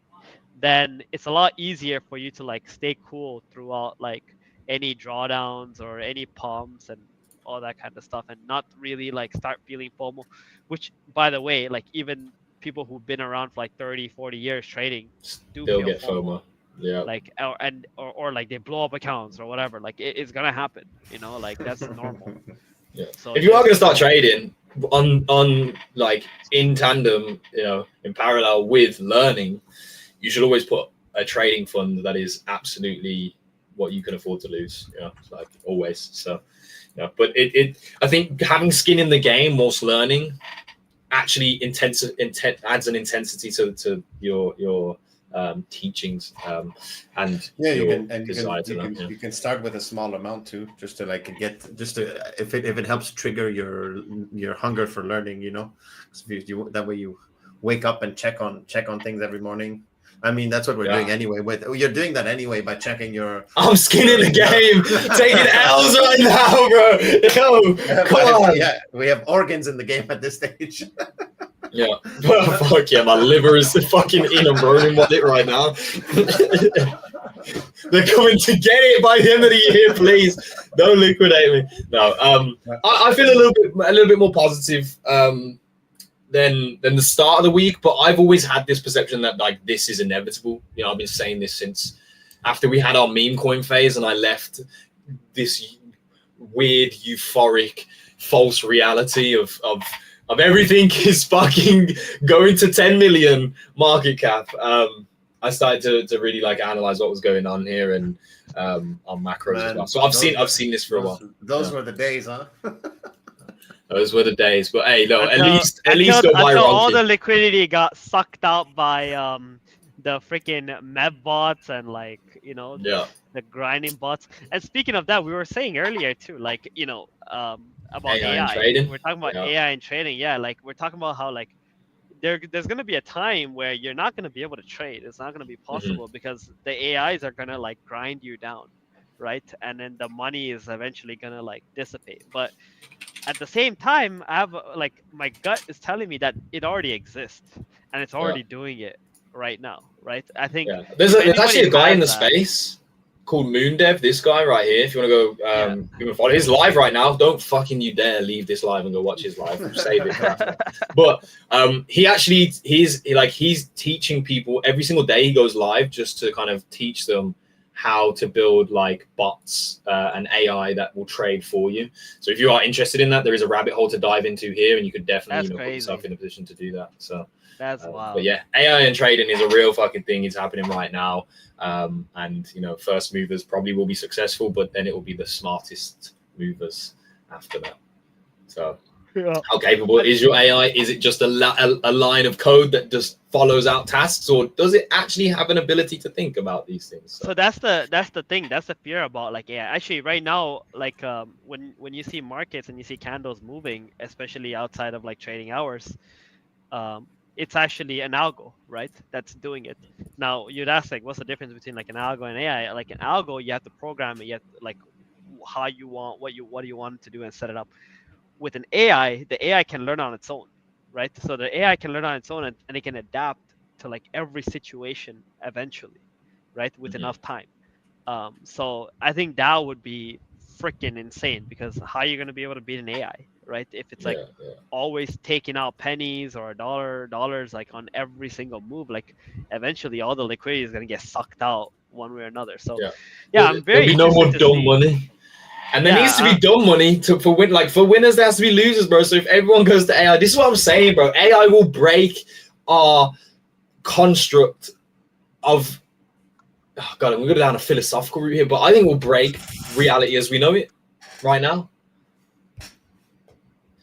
then it's a lot easier for you to like stay cool throughout like any drawdowns or any pumps and all that kind of stuff, and not really like start feeling FOMO, which by the way, like even people who've been around for like 30-40 years trading do they'll feel get FOMO. Yeah, like or like they blow up accounts or whatever. Like it's gonna happen, like that's normal. Yeah. So if you are going to start trading on like in tandem, in parallel with learning, you should always put a trading fund that is absolutely what you can afford to lose. Like always. So but I think having skin in the game whilst learning actually adds an intensity to your teachings and Yeah, you your can, and desire to learn. you can start with a small amount too, just to like if it helps trigger your hunger for learning, you know. So if you that way you wake up and check on things every morning. I mean, that's what we're doing anyway. You're doing that anyway by checking your. I'm skinning the game, taking L's right now, bro. Yo, come on. Yeah, we have organs in the game at this stage. Yeah, well, fuck yeah, my liver is fucking in a burning wallet right now. They're coming to get it by the end of the year, please. Don't liquidate me. No, I feel a little bit more positive than the start of the week, but I've always had this perception that like this is inevitable. You know, I've been saying this since after we had our meme coin phase, and I left this weird, euphoric, false reality of everything is fucking going to 10 million market cap. I started to really like analyze what was going on here and on macros as well. So I've seen this for a while. Those were the days, huh? Those were the days. But hey, no, at least until go buy all the Ronki. liquidity got sucked out by the freaking meb bots and like the grinding bots. And speaking of that, we were saying earlier too, like about AI. and trading. We're talking about AI and trading. Yeah, like we're talking about how like there's gonna be a time where you're not gonna be able to trade. It's not gonna be possible because the AIs are gonna like grind you down, right? And then the money is eventually gonna like dissipate. But at the same time, I have like my gut is telling me that it already exists and it's already doing it right now, right? I think there's actually a guy in the space called Moondev. This guy right here. If you want to go, give him a follow. He's live right now. Don't fucking you dare leave this live and go watch his live. Save it. But he's teaching people every single day. He goes live just to kind of teach them how to build like bots and AI that will trade for you. So if you are interested in that, there is a rabbit hole to dive into here, and you could definitely put yourself in a position to do that. So that's wild. But yeah, AI and trading is a real fucking thing. It's happening right now. And first movers probably will be successful, but then it will be the smartest movers after that. So how capable is your AI? Is it just a line of code that just follows out tasks, or does it actually have an ability to think about these things? So that's the thing. That's the fear about like AI. Actually, right now, like when you see markets and you see candles moving, especially outside of like trading hours, it's actually an algo, right? That's doing it. Now you'd ask like, what's the difference between like an algo and AI? Like an algo, you have to program it. You have to, like how you want what do you want it to do and set it up. With an AI, the AI can learn on its own, right? So the AI can learn on its own and it can adapt to like every situation eventually, right? With enough time. So I think that would be freaking insane, because how are you going to be able to beat an AI, right? If it's like always taking out pennies or dollars like on every single move, like eventually all the liquidity is going to get sucked out one way or another. So I'm very interested. No more dumb money. And there needs to be dumb money for winners. There has to be losers, bro. So if everyone goes to AI, this is what I'm saying, bro. AI will break our construct of. Oh God, I'm gonna go down a philosophical route here, but I think we'll break reality as we know it right now.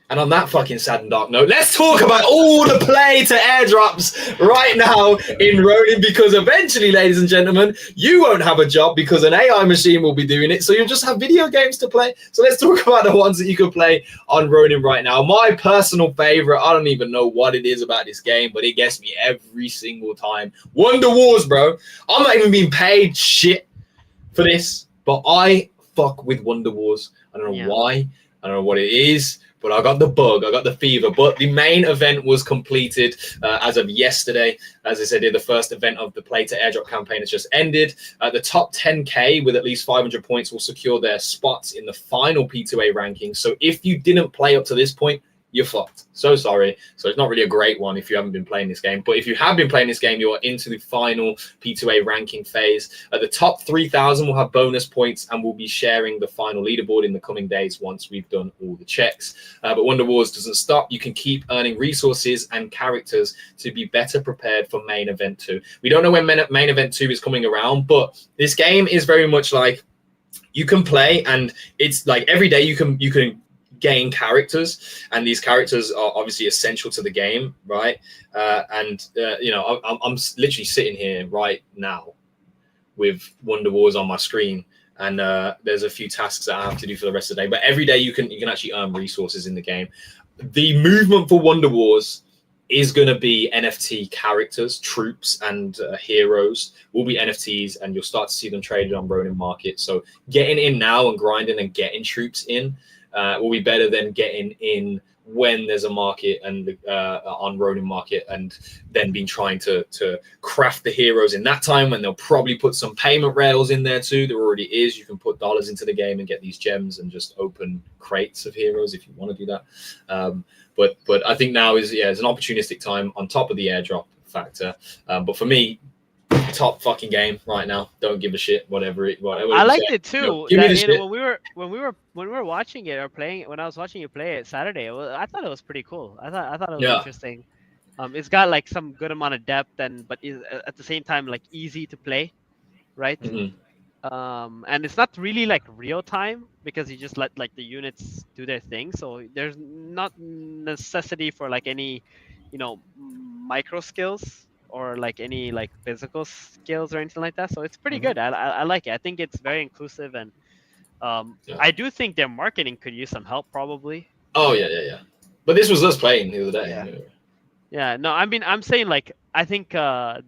And on that fucking sad and dark note, let's talk about all the play to airdrops right now in Ronin, because eventually, ladies and gentlemen, you won't have a job because an AI machine will be doing it. So you'll just have video games to play. So let's talk about the ones that you can play on Ronin right now. My personal favorite, I don't even know what it is about this game, but it gets me every single time. Wonder Wars, bro. I'm not even being paid shit for this, but I fuck with Wonder Wars. I don't know why. I don't know what it is. But I got the bug, I got the fever. But the main event was completed as of yesterday. As I said, the first event of the Play to Airdrop campaign has just ended. The top 10K with at least 500 points will secure their spots in the final P2A ranking. So if you didn't play up to this point, you're fucked. So sorry. So it's not really a great one if you haven't been playing this game. But if you have been playing this game, you're into the final P2A ranking phase. The top 3,000 will have bonus points and will be sharing the final leaderboard in the coming days once we've done all the checks. But Wonder Wars doesn't stop. You can keep earning resources and characters to be better prepared for main event 2. We don't know when main event 2 is coming around, but this game is very much like you can play, and it's like every day you can gain characters, and these characters are obviously essential to the game, right? You know, I'm literally sitting here right now with Wonder Wars on my screen, and there's a few tasks that I have to do for the rest of the day. But every day you can actually earn resources in the game. The movement for Wonder Wars is going to be NFT characters, troops, and heroes will be NFTs, and you'll start to see them traded on Ronin Market. So getting in now and grinding and getting troops in will be better than getting in when there's a market and on Ronin Market, and then been trying to craft the heroes in that time, when they'll probably put some payment rails in there too. There already is. You can put dollars into the game and get these gems and just open crates of heroes if you want to do that. But I think now is it's an opportunistic time on top of the airdrop factor. But for me, top fucking game right now. Don't give a shit. Whatever. I liked it too. You know, give me the shit. When we were watching it or playing it, when I was watching you play it Saturday, I thought it was pretty cool. I thought it was interesting. It's got like some good amount of depth, but is at the same time like easy to play, right? Mm-hmm. And it's not really like real time, because you just let like the units do their thing. So there's not necessity for like any, you know, micro skills or like any like physical skills or anything like that. So it's pretty good. I like it. I think it's very inclusive, and I do think their marketing could use some help probably. Oh yeah. But this was us playing the other day. Yeah. No, I mean, I'm saying like, I think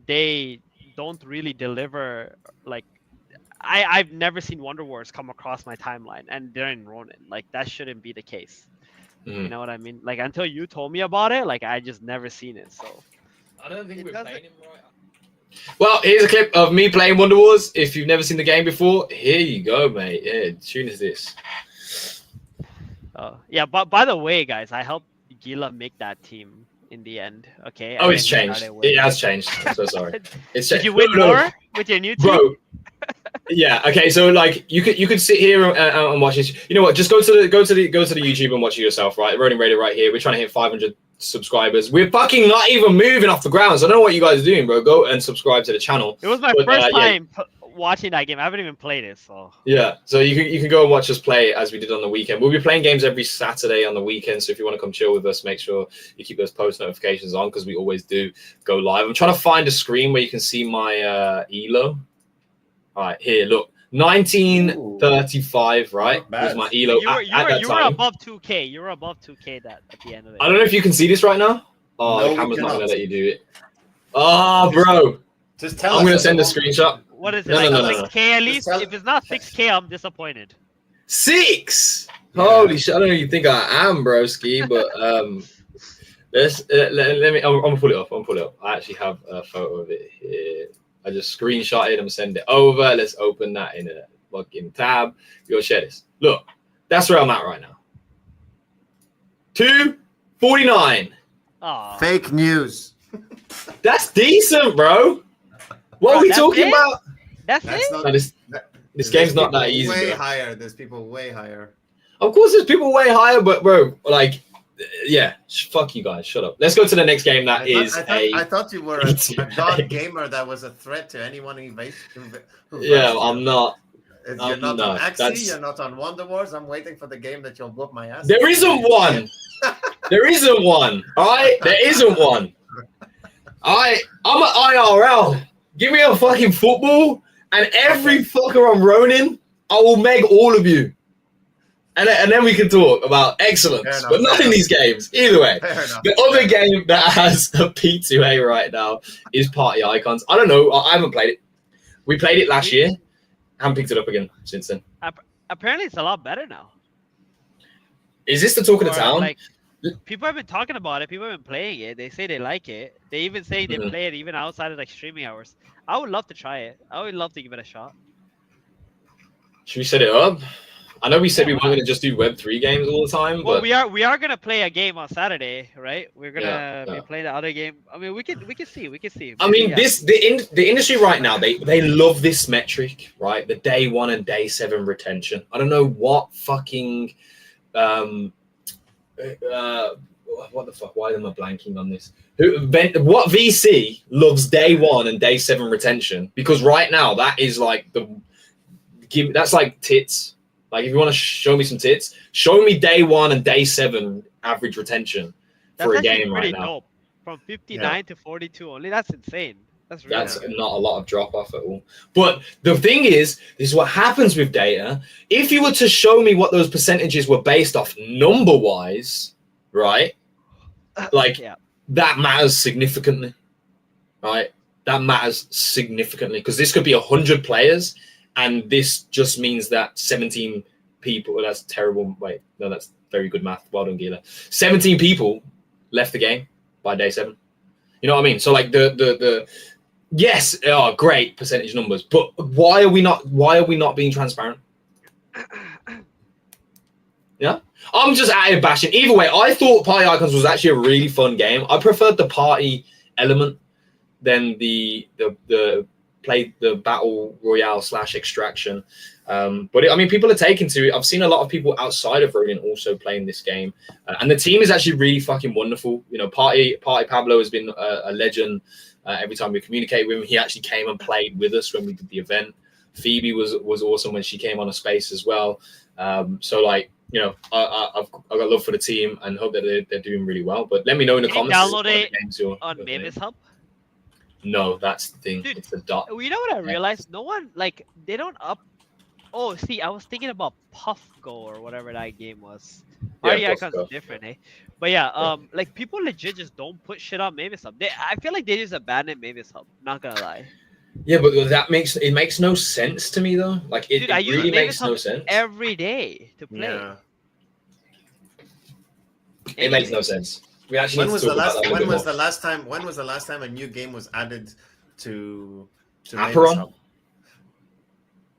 they don't really deliver. Like, I've never seen Wonder Wars come across my timeline, and they're in Ronin. Like, that shouldn't be the case. You know what I mean? Like, until you told me about it, like, I just never seen it. So I don't think we're playing him right. Well, here's a clip of me playing Wonder Wars. If you've never seen the game before, here you go, mate. Yeah, tune is this. Yeah, but by the way, guys, I helped Gila make that team in the end. Okay. Oh, it's changed. It has changed. I'm so sorry. It's Did you win more with your new team? Bro. Yeah. Okay. So like you could sit here and watch this. You know what? Just go to the YouTube and watch it yourself. Right, Ronin Radio right here. We're trying to hit 500 subscribers. We're fucking not even moving off the ground. So I don't know what you guys are doing, bro. Go and subscribe to the channel. It was my first time watching that game. I haven't even played it. So yeah. So you can go and watch us play as we did on the weekend. We'll be playing games every Saturday on the weekend. So if you want to come chill with us, make sure you keep those post notifications on, because we always do go live. I'm trying to find a screen where you can see my elo. All right, here, look, 1935, right? Was my elo at that time. You were above 2K. You were above 2K at the end of it. I don't know if you can see this right now. Oh, the camera's not going to let you do it. Oh, bro. Just tell us. I'm going to send a screenshot. What is it, No. 6K at least? If it's not 6K, I'm disappointed. 6? Yeah. Holy shit, I don't know who you think I am, broski, but let me, I'm going to pull it up. I actually have a photo of it here. I just screenshot it and send it over. Let's open that in a fucking tab. You'll share this. Look, that's where I'm at right now. 249. Fake news. That's decent, bro. What are we talking about? That's it? No, this game's not that easy. Way bro. higher. There's people way higher. Of course, there's people way higher, but bro, like, yeah, fuck you guys. Shut up. Let's go to the next game. I thought you were a god gamer that was a threat to anyone who yeah, I'm not. You're not on Axie, you're not on Wonder Wars. I'm waiting for the game that you'll whoop my ass. There isn't one. There isn't one. All right? There isn't one. I'm an IRL. Give me a fucking football, and every fucker on Ronin, I will meg all of you. And then we can talk about excellence, but not in these games. Either way, the other game that has a P2A right now is Party Icons. I don't know. I haven't played it. We played it last year. I haven't picked it up again since then. Apparently, it's a lot better now. Is this the talk of the town? Like, people have been talking about it. People have been playing it. They say they like it. They even say they play it even outside of like streaming hours. I would love to try it. I would love to give it a shot. Should we set it up? I know we said we weren't going to just do Web3 games all the time. Well, but... we are going to play a game on Saturday, right? We're going to be playing the other game. I mean, we can see. I mean, the industry right now, they love this metric, right? The day 1 and day 7 retention. I don't know what fucking what the fuck? Why am I blanking on this? What VC loves day 1 and day 7 retention? Because right now that is like that's like tits. Like, if you want to show me some tits, show me day 1 and day 7 average retention for a game right now. Dope. From 59 to 42 only. That's insane. That's really That's not a lot of drop off at all. But the thing is, this is what happens with data. If you were to show me what those percentages were based off number wise, right? Like that matters significantly, right? That matters significantly because this could be 100 players, and this just means that 17 people. Well, that's terrible. Wait, no, that's very good math. Well done, Gila. 17 people left the game by day 7. You know what I mean? So like the yes, great percentage numbers, but why are we not being transparent? Yeah, I'm just out here bashing. Either way, I thought Party Icons was actually a really fun game. I preferred the party element than the battle royale / extraction. But I mean, people are taking to it. I've seen a lot of people outside of Ronin also playing this game, and the team is actually really fucking wonderful. You know, Party Pablo has been a legend. Every time we communicate with him, he actually came and played with us when we did the event. Phoebe was awesome when she came on a space as well. So like, you know, I've got love for the team and hope that they're doing really well. But let me know in the comments. Download it on Mavis Hub. No, that's the thing. Dude, it's a dot. You know what I realized? No one they don't up. Oh, see, I was thinking about Puff Go or whatever that game was. Party Icons is different, eh? But yeah, like people legit just don't put shit on Mavis Hub. I feel like they just abandoned Mavis Hub. Not gonna lie. Yeah, but that makes no sense to me though. Like it really makes no sense. Every day to play. Yeah. It makes no sense. We actually when was the last time a new game was added to Aperon? Hub?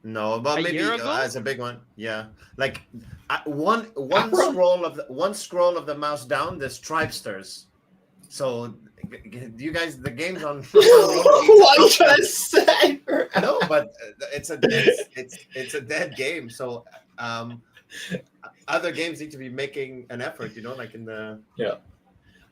No, but maybe as a big one. Yeah, like one scroll of the mouse down, there's Tribesters. So you guys, the game's on. What are you trying to say? No, but it's a dead game. So other games need to be making an effort. You know, like in the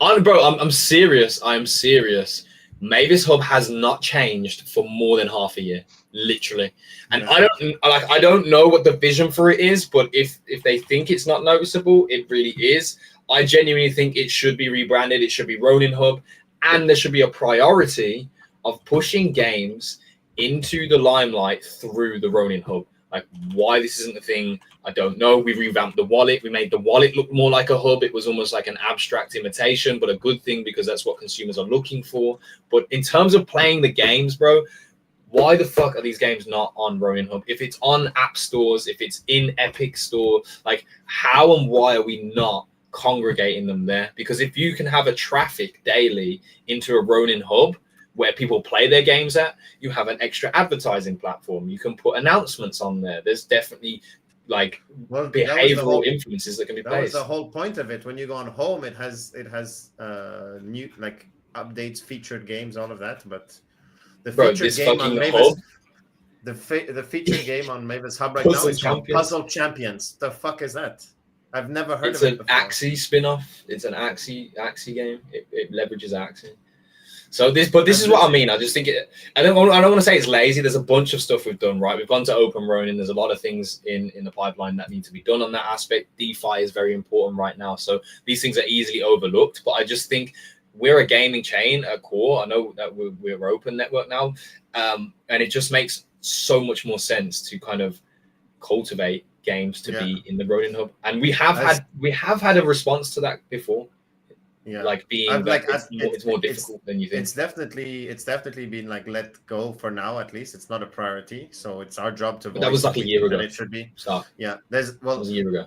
I'm serious. I'm serious. Mavis Hub has not changed for more than half a year, literally. And I don't know what the vision for it is, but if they think it's not noticeable, it really is. I genuinely think it should be rebranded. It should be Ronin Hub, and there should be a priority of pushing games into the limelight through the Ronin Hub. Like, why this isn't a thing, I don't know. We revamped the wallet. We made the wallet look more like a hub. It was almost like an abstract imitation, but a good thing because that's what consumers are looking for. But in terms of playing the games, bro, why the fuck are these games not on Ronin Hub? If it's on app stores, if it's in Epic Store, like how and why are we not congregating them there? Because if you can have a traffic daily into a Ronin Hub, where people play their games at, you have an extra advertising platform. You can put announcements on there. There's definitely like behavioral influences that can be placed. That was the whole point of it. When you go on home, it has new like updates, featured games, all of that. But the featured game on Mavis, the featured game on Mavis Hub right now is called Puzzle Champions. The fuck is that? I've never heard of it before. It's an Axie spin-off. It's an Axie game. It leverages Axie. So this is what I mean. I just think I don't want to say it's lazy. There's a bunch of stuff we've done, right? We've gone to Open Ronin. There's a lot of things in the pipeline that need to be done on that aspect. DeFi is very important right now. So these things are easily overlooked. But I just think we're a gaming chain at core. I know that we're open network now. And it just makes so much more sense to kind of cultivate games to be in the Ronin Hub. And we have had a response to that before. Yeah, like being it's more difficult than you think. It's definitely been like let go for now. At least it's not a priority. So it's our job to. But that was like a year ago. It should be. So yeah, that was a year ago.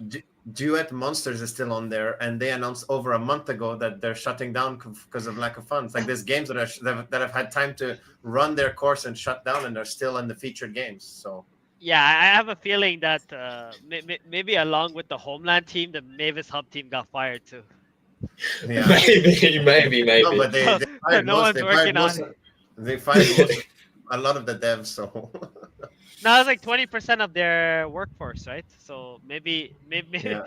Duet Monsters is still on there, and they announced over a month ago that they're shutting down because of lack of funds. Like there's games that have had time to run their course and shut down, and they're still in the featured games. So. Yeah, I have a feeling that maybe along with the Homeland team, the Mavis Hub team got fired too. Yeah. maybe. No, but they fired no one's working on it. They fired a lot of the devs, so Now it's like 20% of their workforce, right? So maybe Yeah.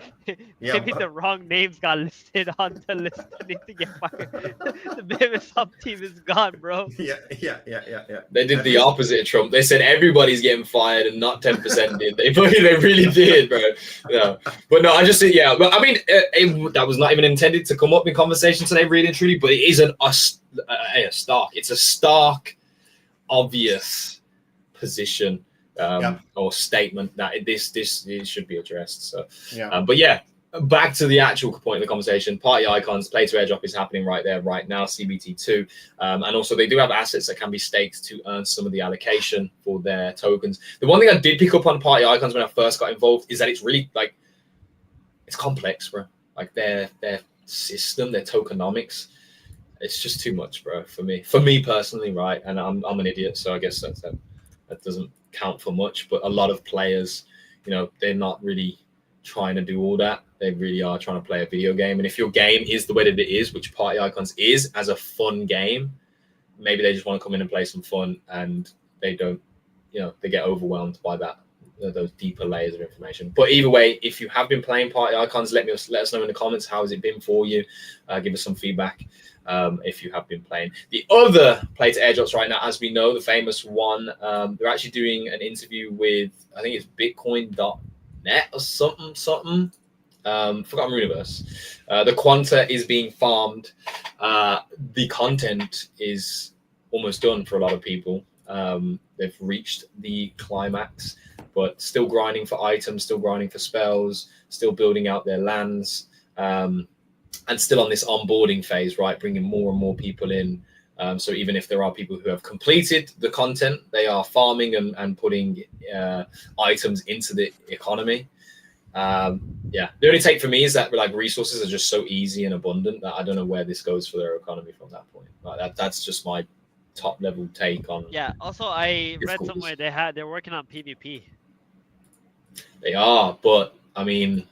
maybe the wrong names got listed on the list and need to get fired. The Bibisoft team is gone, bro. Yeah. They did At the least- opposite of Trump. They said everybody's getting fired and not 10% did. They really did, bro. No. But no, I just said, yeah. But I mean, that was not even intended to come up in conversation today, really and truly. But it is a stark. It's a stark, obvious position or statement that this should be addressed. So, Yeah. but yeah. Back to the actual point of the conversation, party icons, play to airdrop is happening right there, right now, CBT2. And also they do have assets that can be staked to earn some of the allocation for their tokens. The one thing I did pick up on party icons when I first got involved is that it's really like, it's complex, bro. Like their system, their tokenomics, it's just too much, bro, for me personally, right? And I'm an idiot, so I guess that doesn't count for much. But a lot of players, they're not really trying to do all that. They really are trying to play a video game. And if your game is the way that it is, which Party Icons is, as a fun game, maybe they just want to come in and play some fun, and they don't, they get overwhelmed by that, those deeper layers of information. But either way, if you have been playing Party Icons, let us know in the comments, how has it been for you? Give us some feedback if you have been playing. The other play to airdrops right now, as we know, the famous one, they're actually doing an interview with, I think it's Bitcoin.net or something. Forgotten Universe. The Quanta is being farmed. The content is almost done for a lot of people. They've reached the climax, but still grinding for items, still grinding for spells, still building out their lands, and still on this onboarding phase, right? Bringing more and more people in. So even if there are people who have completed the content, they are farming and putting items into the economy. The only take for me is that like resources are just so easy and abundant that I don't know where this goes for their economy from that point. Like that's just my top level take on. Yeah. Also, I read somewhere they're working on PvP. They are, but I mean,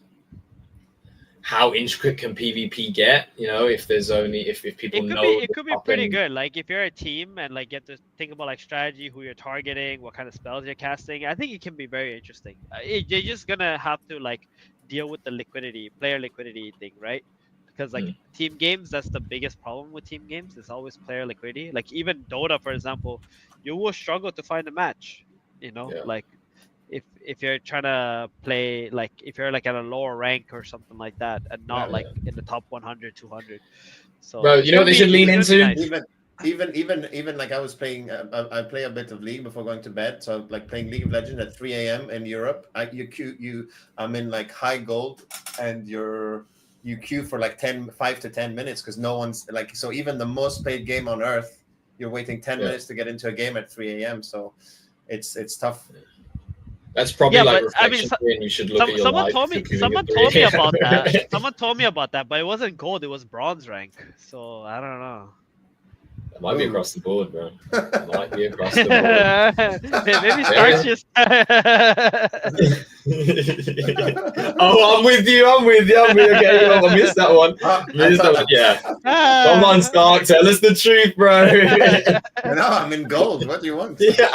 how intricate can PvP get? If there's only if people know it could be pretty good. Like if you're a team and like you have to think about like strategy, who you're targeting, what kind of spells you're casting. I think it can be very interesting. You're just gonna have to like deal with the player liquidity thing, right? Because like team games, that's the biggest problem with team games. It's always player liquidity. Like even Dota, for example, you will struggle to find a match. Like if you're trying to play, like if you're like at a lower rank or something like that, and not like in the top 100, 200. So bro, they should lean into. Nice. Even like I was playing, I play a bit of League before going to bed. So like playing League of Legends at 3 a.m. in Europe. I'm in like high gold, and you queue for like 5 to 10 minutes because no one's like. So even the most played game on earth, you're waiting 10 minutes to get into a game at 3 a.m. So it's tough. That's probably like but, reflection. You should look at your someone life. told me about that. Someone told me about that, but it wasn't gold. It was bronze rank. So I don't know. It might be across the board, bro. It might be across the board. Maybe Starks just. Oh, I'm with you. Okay, I missed that one. Yeah. Come on, Stark. Tell us the truth, bro. No, I'm in gold. What do you want? Yeah.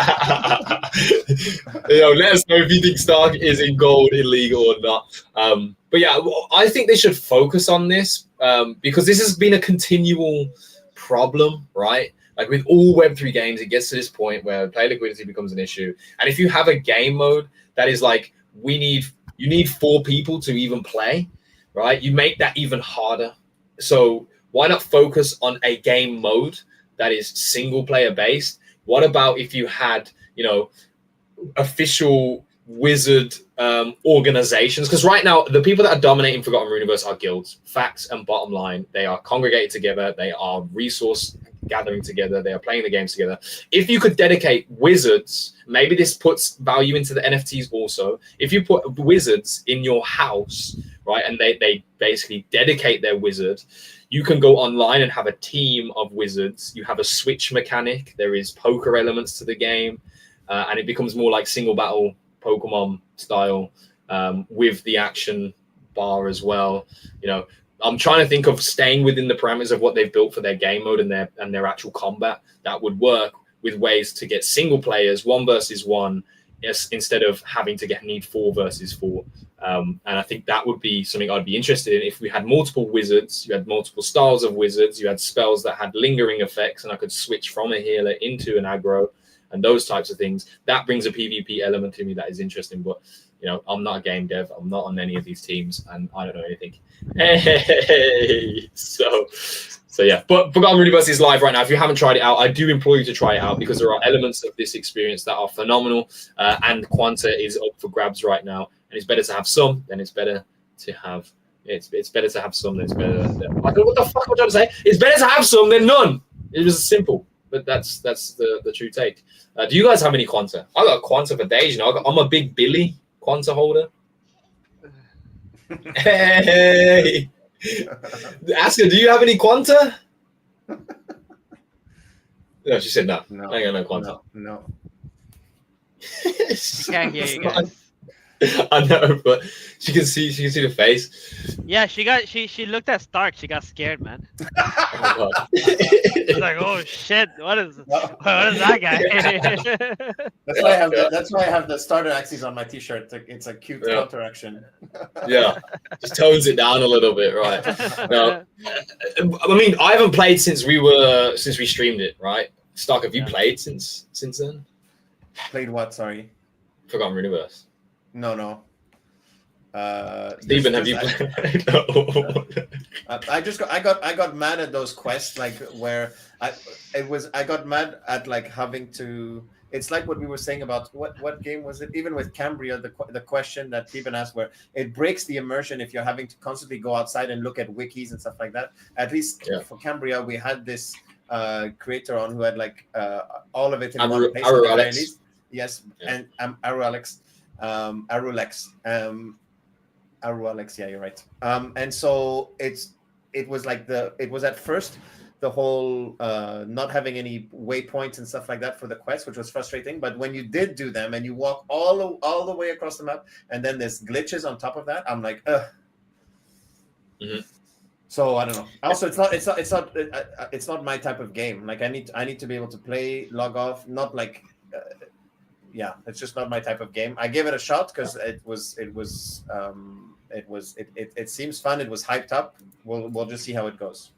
Let us know if you think Stark is in gold in League or not. But yeah, I think they should focus on this because this has been a continual problem, right? Like with all Web3 games, it gets to this point where player liquidity becomes an issue. And if you have a game mode that is like, you need 4 people to even play, right? You make that even harder. So why not focus on a game mode that is single player based? What about if you had, official wizard organizations? Because right now, the people that are dominating Forgotten Universe are guilds. Facts and bottom line, they are congregated together. They are resource gathering together. They are playing the games together. If you could dedicate wizards, maybe this puts value into the NFTs also. If you put wizards in your house, right, and they basically dedicate their wizard, you can go online and have a team of wizards. You have a switch mechanic. There is poker elements to the game, and it becomes more like single battle Pokemon style with the action bar as well. I'm trying to think of staying within the parameters of what they've built for their game mode and their actual combat that would work with ways to get single players 1 versus 1 yes, instead of having to need 4 versus 4. And I think that would be something I'd be interested in if we had multiple wizards, you had multiple styles of wizards, you had spells that had lingering effects, and I could switch from a healer into an aggro and those types of things. That brings a PvP element to me that is interesting. But, I'm not a game dev. I'm not on any of these teams, and I don't know anything. Hey, so yeah. But Forgotten Universe is live right now. If you haven't tried it out, I do implore you to try it out, because there are elements of this experience that are phenomenal, and Quanta is up for grabs right now. And it's better to have some than it's better to have. It's better to have some than it's better. What the fuck am I trying to say? It's better to have some than none. It was simple, but that's the true take. Do you guys have any Quanta? I got Quanta for days. I'm a big Billy Quanta holder. Hey, Aska, do you have any Quanta? No, she said no. I ain't got no Quanta. No. Can't hear you guys. I know, but she can see the face. Yeah, she looked at Stark. She got scared, man. Oh, God. She's like, oh shit, what is that guy? That's why I have the starter axes on my t-shirt. It's a cute counteraction. Yeah, just tones it down a little bit, right? No, I mean, I haven't played since we streamed it, right? Stark, have you played since then? Played what? Sorry. Forgotten Universe. No. Stephen, have you played? No. I got mad at those quests, like where I got mad at like having to. It's like what we were saying about what game was it? Even with Cambria, the question that Stephen asked, where it breaks the immersion if you're having to constantly go outside and look at wikis and stuff like that. At least for Cambria, we had this creator on who had like all of it in one place. At the very least. Yes, and Arualex. Arualex, yeah, you're right. And so it was at first the whole not having any waypoints and stuff like that for the quest, which was frustrating. But when you did do them and you walk all the way across the map, and then there's glitches on top of that, I'm like, ugh. Mm-hmm. So I don't know. Also, it's not my type of game. Like I need to be able to play, log off, not like. Yeah, it's just not my type of game. I gave it a shot because it seems fun. It was hyped up. We'll just see how it goes.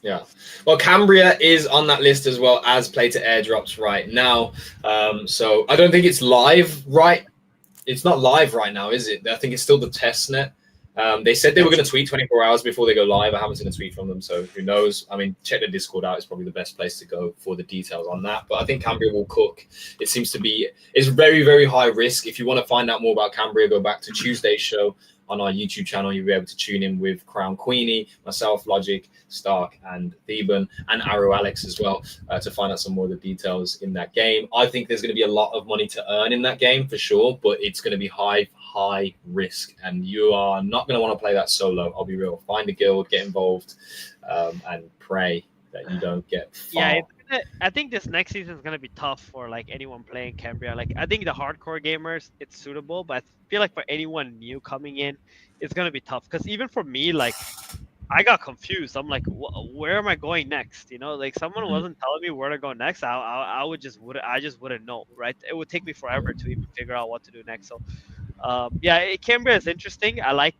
Yeah. Well, Cambria is on that list as well as play to airdrops right now. So I don't think it's live, right? It's not live right now, is it? I think it's still the test net. They said they were going to tweet 24 hours before they go live. I haven't seen a tweet from them, so who knows? I mean, check the Discord out. It's probably the best place to go for the details on that. But I think Cambria will cook. It seems to be, it's very, very high risk. If you want to find out more about Cambria, go back to Tuesday's show on our YouTube channel. You'll be able to tune in with Crown Queenie, myself, Logic, Stark, and Theban, and Arualex as well, to find out some more of the details in that game. I think there's going to be a lot of money to earn in that game for sure, but it's going to be high risk, and you are not going to want to play that solo. I'll be real. Find a guild, get involved, and pray that you don't get far. Yeah, I think this next season is going to be tough for like anyone playing Cambria. Like I think the hardcore gamers, it's suitable, but I feel like for anyone new coming in, it's going to be tough. Because even for me, like I got confused. I'm like, where am I going next? You know, like someone wasn't telling me where to go next. I just wouldn't know, right? It would take me forever to even figure out what to do next. So Cambria is interesting. I like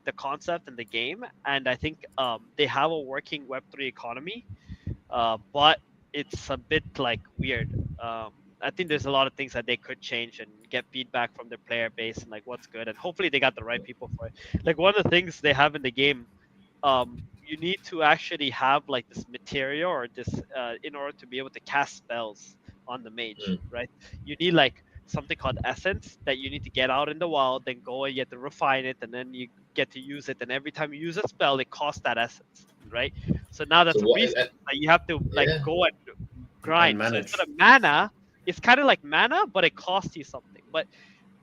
the concept and the game, and I think they have a working Web3 economy, but it's a bit like weird. I think there's a lot of things that they could change and get feedback from their player base and like what's good, and hopefully they got the right people for it. Like one of the things they have in the game, you need to actually have like this material or this in order to be able to cast spells on the mage, right? You need like something called essence that you need to get out in the wild, then go and you have to refine it, and then you get to use it. And every time you use a spell, it costs that essence, right? So now that's a reason that you have to go and grind. So instead of mana, it's kind of like mana, but it costs you something. But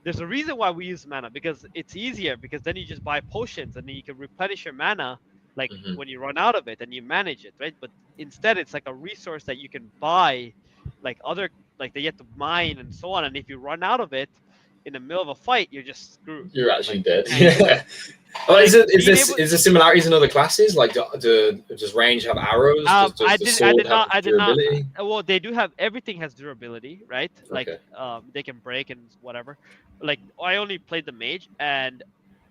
there's a reason why we use mana, because it's easier, because then you just buy potions and then you can replenish your mana like when you run out of it and you manage it, right? But instead it's like a resource that you can buy like other, like they have to mine and so on, and if you run out of it, in the middle of a fight, you're just screwed. You're actually dead. And- Yeah. Oh, is being there able- similarities in other classes? Like, does range have arrows? Does I the did sword not. have I did not. durability? Well, they do have everything has durability, right? Like Okay. they can break and whatever. Like I only played the mage, and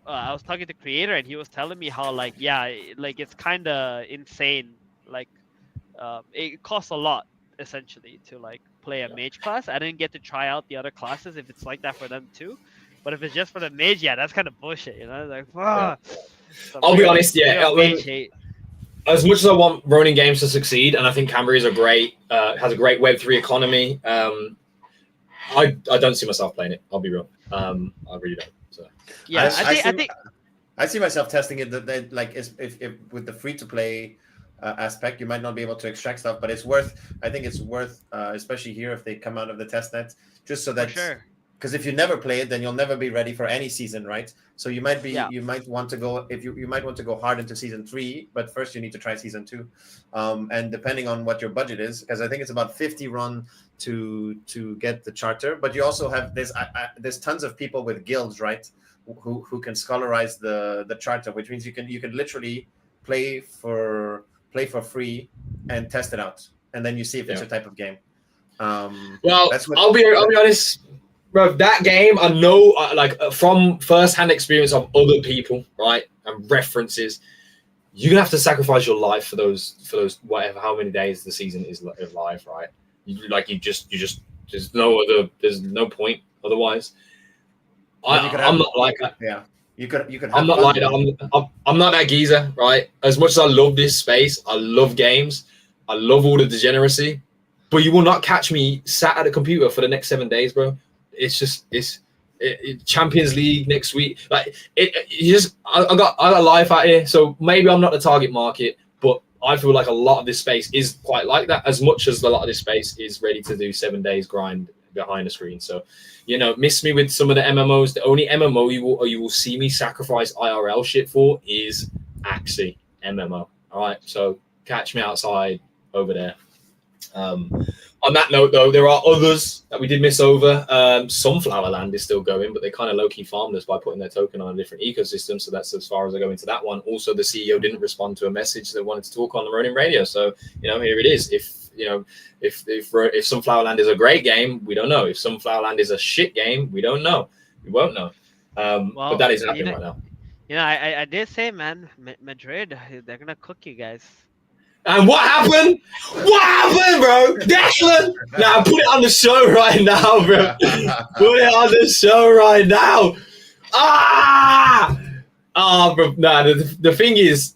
I was talking to creator, and he was telling me how like like it's kind of insane. Like it costs a lot essentially to like play a mage class. I didn't get to try out the other classes if it's like that for them too. But if it's just for the mage, that's kind of bullshit, you know. Like, I'll be honest, yeah. mage hate. As much as I want Ronin games to succeed, and I think Camry is has a great Web3 economy, I don't see myself playing it. I'll be real. I really don't. So Yeah, I think I see myself testing it. That like if with the free to play aspect, you might not be able to extract stuff, but it's worth. I think it's worth, especially here if they come out of the test net, just so that. for sure. Because if you never play it, then you'll never be ready for any season, right? So you might be, you might want to go you might want to go hard into season 3, but first you need to try season 2, and depending on what your budget is, because I think it's about 50 RON to get the charter, but you also have there's tons of people with guilds, right, who can scholarize the charter, which means you can literally play for free and test it out, and then you see if it's your type of game. well, that's what, I'll be honest. Bro, that game, I know, from first-hand experience of other people, right, and references, you're gonna have to sacrifice your life for those whatever how many days the season is live, right? There's no point otherwise. I'm not like that. Yeah, you could. I'm not like that. I'm not that geezer, right? As much as I love this space, I love games, I love all the degeneracy, but you will not catch me sat at a computer for the next 7 days, bro. It's just Champions League next week. Like I got life out here, so maybe I'm not the target market, but I feel like a lot of this space is quite like that. As much as a lot of this space is ready to do 7 days grind behind the screen. So, miss me with some of the MMOs. The only MMO you will see me sacrifice IRL shit for is Axie MMO. All right, so catch me outside over there. On that note, though, there are others that we did miss over. Sunflower Land is still going, but they kind of low-key farmed us by putting their token on a different ecosystem. So that's as far as I go into that one. Also, the CEO didn't respond to a message that wanted to talk on the Ronin Radio. So, here it is. If Sunflower Land is a great game, we don't know. If Sunflower Land is a shit game, we don't know. We won't know. But that is happening right now. I did say, man, Madrid, they're gonna cook you guys. And what happened? What happened, bro? Declan! Now put it on the show right now, bro. Put it on the show right now. Bro. Nah, the thing is,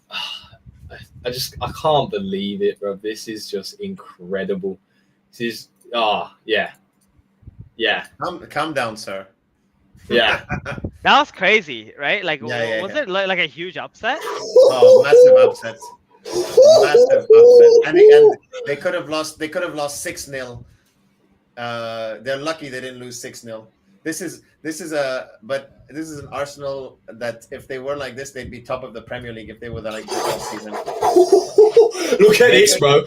I can't believe it, bro. This is just incredible. This is, yeah. Calm down, sir. Yeah. That was crazy, right? Like, Yeah, was it like a huge upset? Oh, massive upset. Massive upset. And they could have lost 6-0. They're lucky they didn't lose 6-0. This is an Arsenal that if they were like this, they'd be top of the Premier League if they were like this all season. Look at this, bro.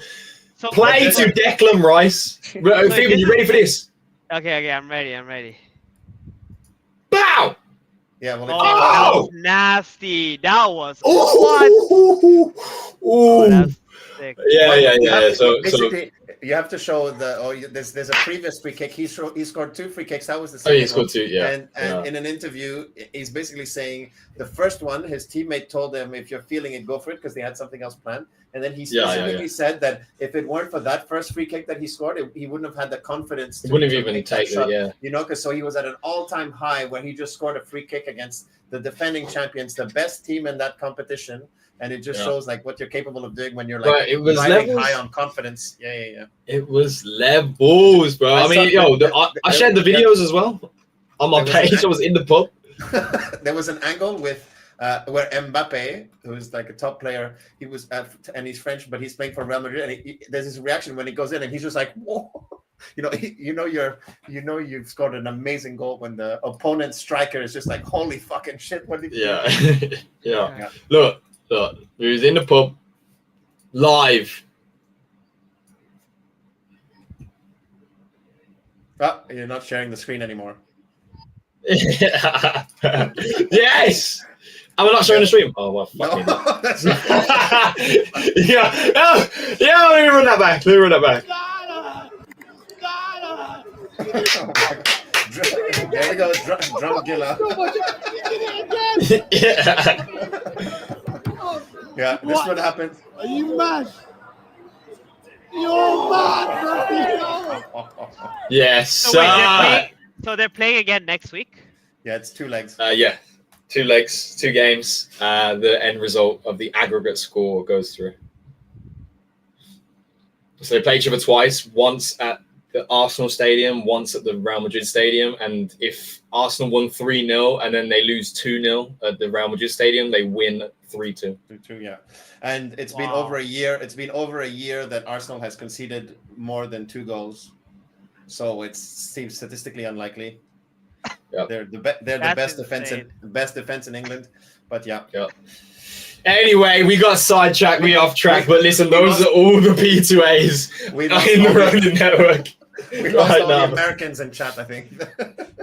So, Play to Declan Rice. Fabian, you ready for this? Okay, I'm ready. Bow! Yeah, well, that was nasty. That was Ooh. that's sick. Yeah. So basically, you have to show there's a previous free kick. He scored 2 free kicks. That was the second he scored 2, yeah. And in an interview, he's basically saying the first one, his teammate told him, if you're feeling it, go for it, because they had something else planned. And then he specifically said that if it weren't for that first free kick that he scored, he wouldn't have had the confidence. He wouldn't have even taken it, because so he was at an all-time high where he just scored a free kick against the defending champions, the best team in that competition. And it just shows like what you're capable of doing when you're like riding high on confidence. Yeah. It was levels, bro. I shared the videos as well on my page. I was in the pub. There was an angle with where Mbappe, who's like a top player, he was and he's French, but he's playing for Real Madrid, and there's his reaction when he goes in, and he's just like, whoa. You've scored an amazing goal when the opponent striker is just like, holy fucking shit! What did you do? Yeah. Look, he was in the pub, live. Oh, you're not sharing the screen anymore. Yes. Am I not showing the stream? Oh well, No, fucking. that's not. Yeah, no, yeah. Let me run that back. Let me run that back. Oh my God. There we go, drum gilla. Yeah. Yeah, this would happen. Are you mad? You're mad, Yes. So wait, they're playing again next week. Yeah, it's 2 legs. Yeah, 2 legs, 2 games. The end result of the aggregate score goes through. So they play each other twice, once at the Arsenal Stadium, once at the Real Madrid Stadium. And if Arsenal won 3-0 and then they lose 2-0 at the Real Madrid Stadium, they win 3-2. 2-2, yeah. And it's been over a year. It's been over a year that Arsenal has conceded more than 2 goals. So it seems statistically unlikely. Yep. They're the best insane. defense in England. But yeah. Yep. Anyway, we got sidetracked, we off track, but listen, those are all the P2As We in lost the all the- Ronin Network. We lost Right all now. the Americans in chat, I think.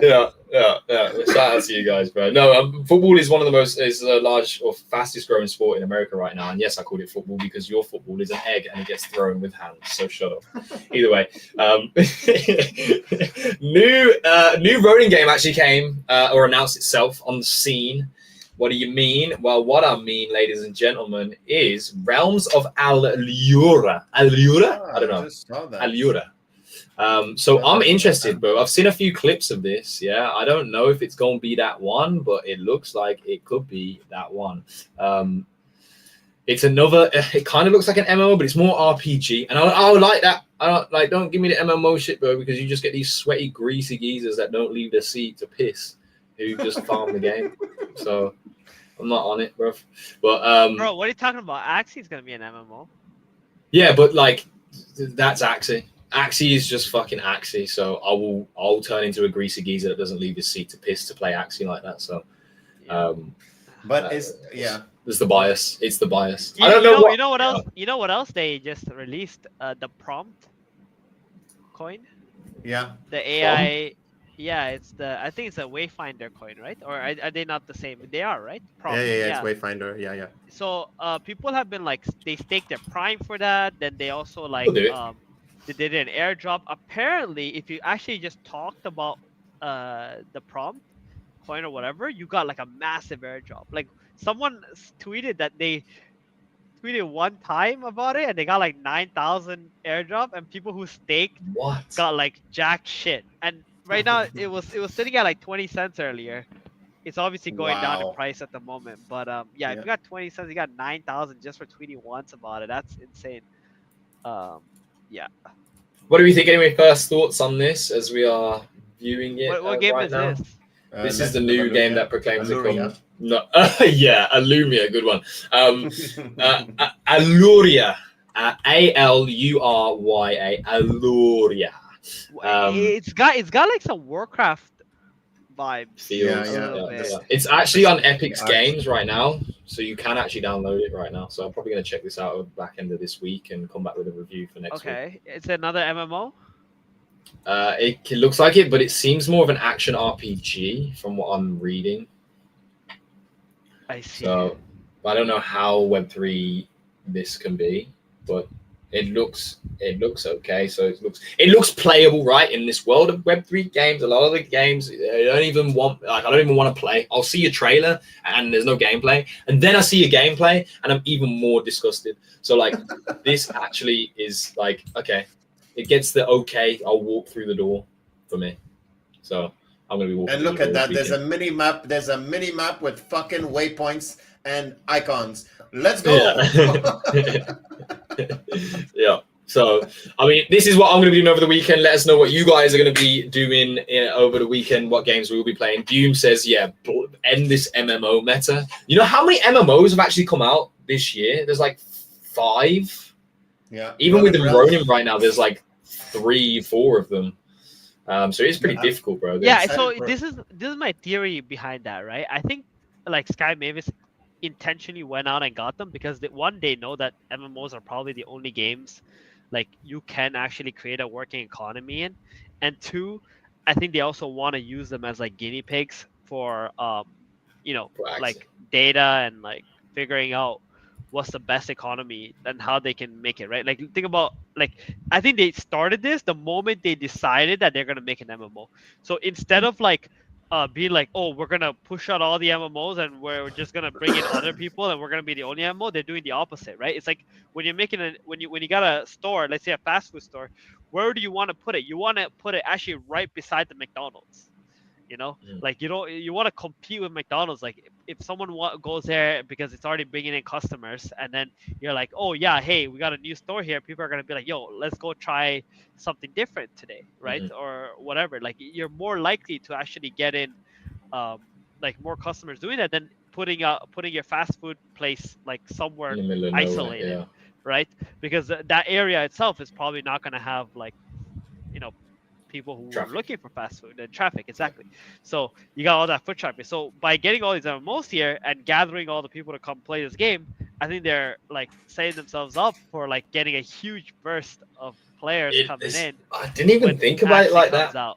Yeah. Shout out to you guys, bro. No, football is one of the large or fastest growing sport in America right now. And yes, I called it football because your football is an egg and it gets thrown with hands. So shut up. Either way, new Ronin game actually came or announced itself on the scene. What do you mean? Well, what I mean, ladies and gentlemen, is Realms of Allura. Allura? I don't know. just saw that. Allura. So I'm interested, bro. I've seen a few clips of this. Yeah, I don't know if it's going to be that one, but it looks like it could be that one. It's another. It kind of looks like an MMO, but it's more RPG, and I like that. Don't give me the MMO shit, bro, because you just get these sweaty, greasy geezers that don't leave their seat to piss, who just farm the game. So I'm not on it, bro. But Bro, what are you talking about? Axie's gonna be an MMO. yeah, but like that's Axie. Axie is just fucking Axie, so I'll turn into a greasy geezer that doesn't leave his seat to piss to play Axie like that. So, But there's the bias. It's the bias. You I don't know. You know what else? You know what else they just released? The prompt coin. yeah. The AI. Yeah, I think it's a Wayfinder coin, right? Or are they not the same? They are, right? Prompt. Yeah. It's Wayfinder. Yeah. So people have been like, they staked their prime for that. Then they also like We'll do it. they did an airdrop. Apparently, if you actually just talked about the prompt coin or whatever, you got like a massive airdrop. Like someone tweeted that they tweeted one time about it and they got like 9,000 airdrop, and people who staked What? got like jack shit. And right now it was sitting at like 20 cents earlier. It's obviously going down in Wow. price at the moment, but if Yeah. you got 20 cents, you got 9,000 just for tweeting once about it. That's insane. Yeah. What do we think? Anyway, first thoughts on this as we are viewing it. What game right is now? this? This is the new game that proclaims to Alluria. come. No, yeah, Allumia, good one. Alluria, Alurya, Alluria. It's got like some Warcraft vibes. Feels, Yeah, a little bit. It's actually on Epic's Art. Games right now, so you can actually download it right now. So I'm probably going to check this out at the back end of this week and come back with a review for next week. Okay, it's another MMO. It looks like it, but it seems more of an action RPG from what I'm reading. I see. So I don't know how Web3 this can be, but it looks okay. So it looks playable, right? In this world of Web3 games, a lot of the games I don't even want to play. I'll see a trailer and there's no gameplay, and then I see a gameplay and I'm even more disgusted. So like this actually is like, okay, it gets the okay, I'll walk through the door for me. So I'm gonna be walking. And through look the at door that. this There's a mini map. There's a mini map with fucking waypoints and icons. Let's go. Yeah. Yeah. So, I mean, this is what I'm going to be doing over the weekend. Let us know what you guys are going to be doing over the weekend, what games we will be playing. Doom says, yeah, end this MMO meta. You know how many MMOs have actually come out this year? There's like 5. Yeah. Even with the Realms. Ronin right now, there's like 3, 4 of them. So it's pretty Yeah. difficult, bro. Yeah, excited so for- this is my theory behind that, right? I think like Sky Mavis intentionally went out and got them because they know that MMOs are probably the only games like you can actually create a working economy in, and 2, I think they also want to use them as like guinea pigs for like data and like figuring out what's the best economy and how they can make it, right? Like think about, like, I think they started this the moment they decided that they're gonna make an MMO. So instead of like being like, oh, we're gonna push out all the MMOs and we're just gonna bring in other people and we're gonna be the only MMO, they're doing the opposite, right? It's like when you're making when you got a store, let's say a fast food store, where do you want to put it? You want to put it actually right beside the McDonald's. Like you want to compete with McDonald's. Like if someone goes there because it's already bringing in customers, and then you're like, oh yeah, hey, we got a new store here, people are gonna be like, yo, let's go try something different today, right? Or whatever. Like you're more likely to actually get in like more customers doing that than putting your fast food place like somewhere isolated, yeah. right? Because that area itself is probably not gonna have like people who traffic. are looking for fast food and traffic, exactly. So you got all that foot traffic. So by getting all these MMOs here and gathering all the people to come play this game, I think they're like setting themselves up for like getting a huge burst of players coming in. I didn't even think about it like that.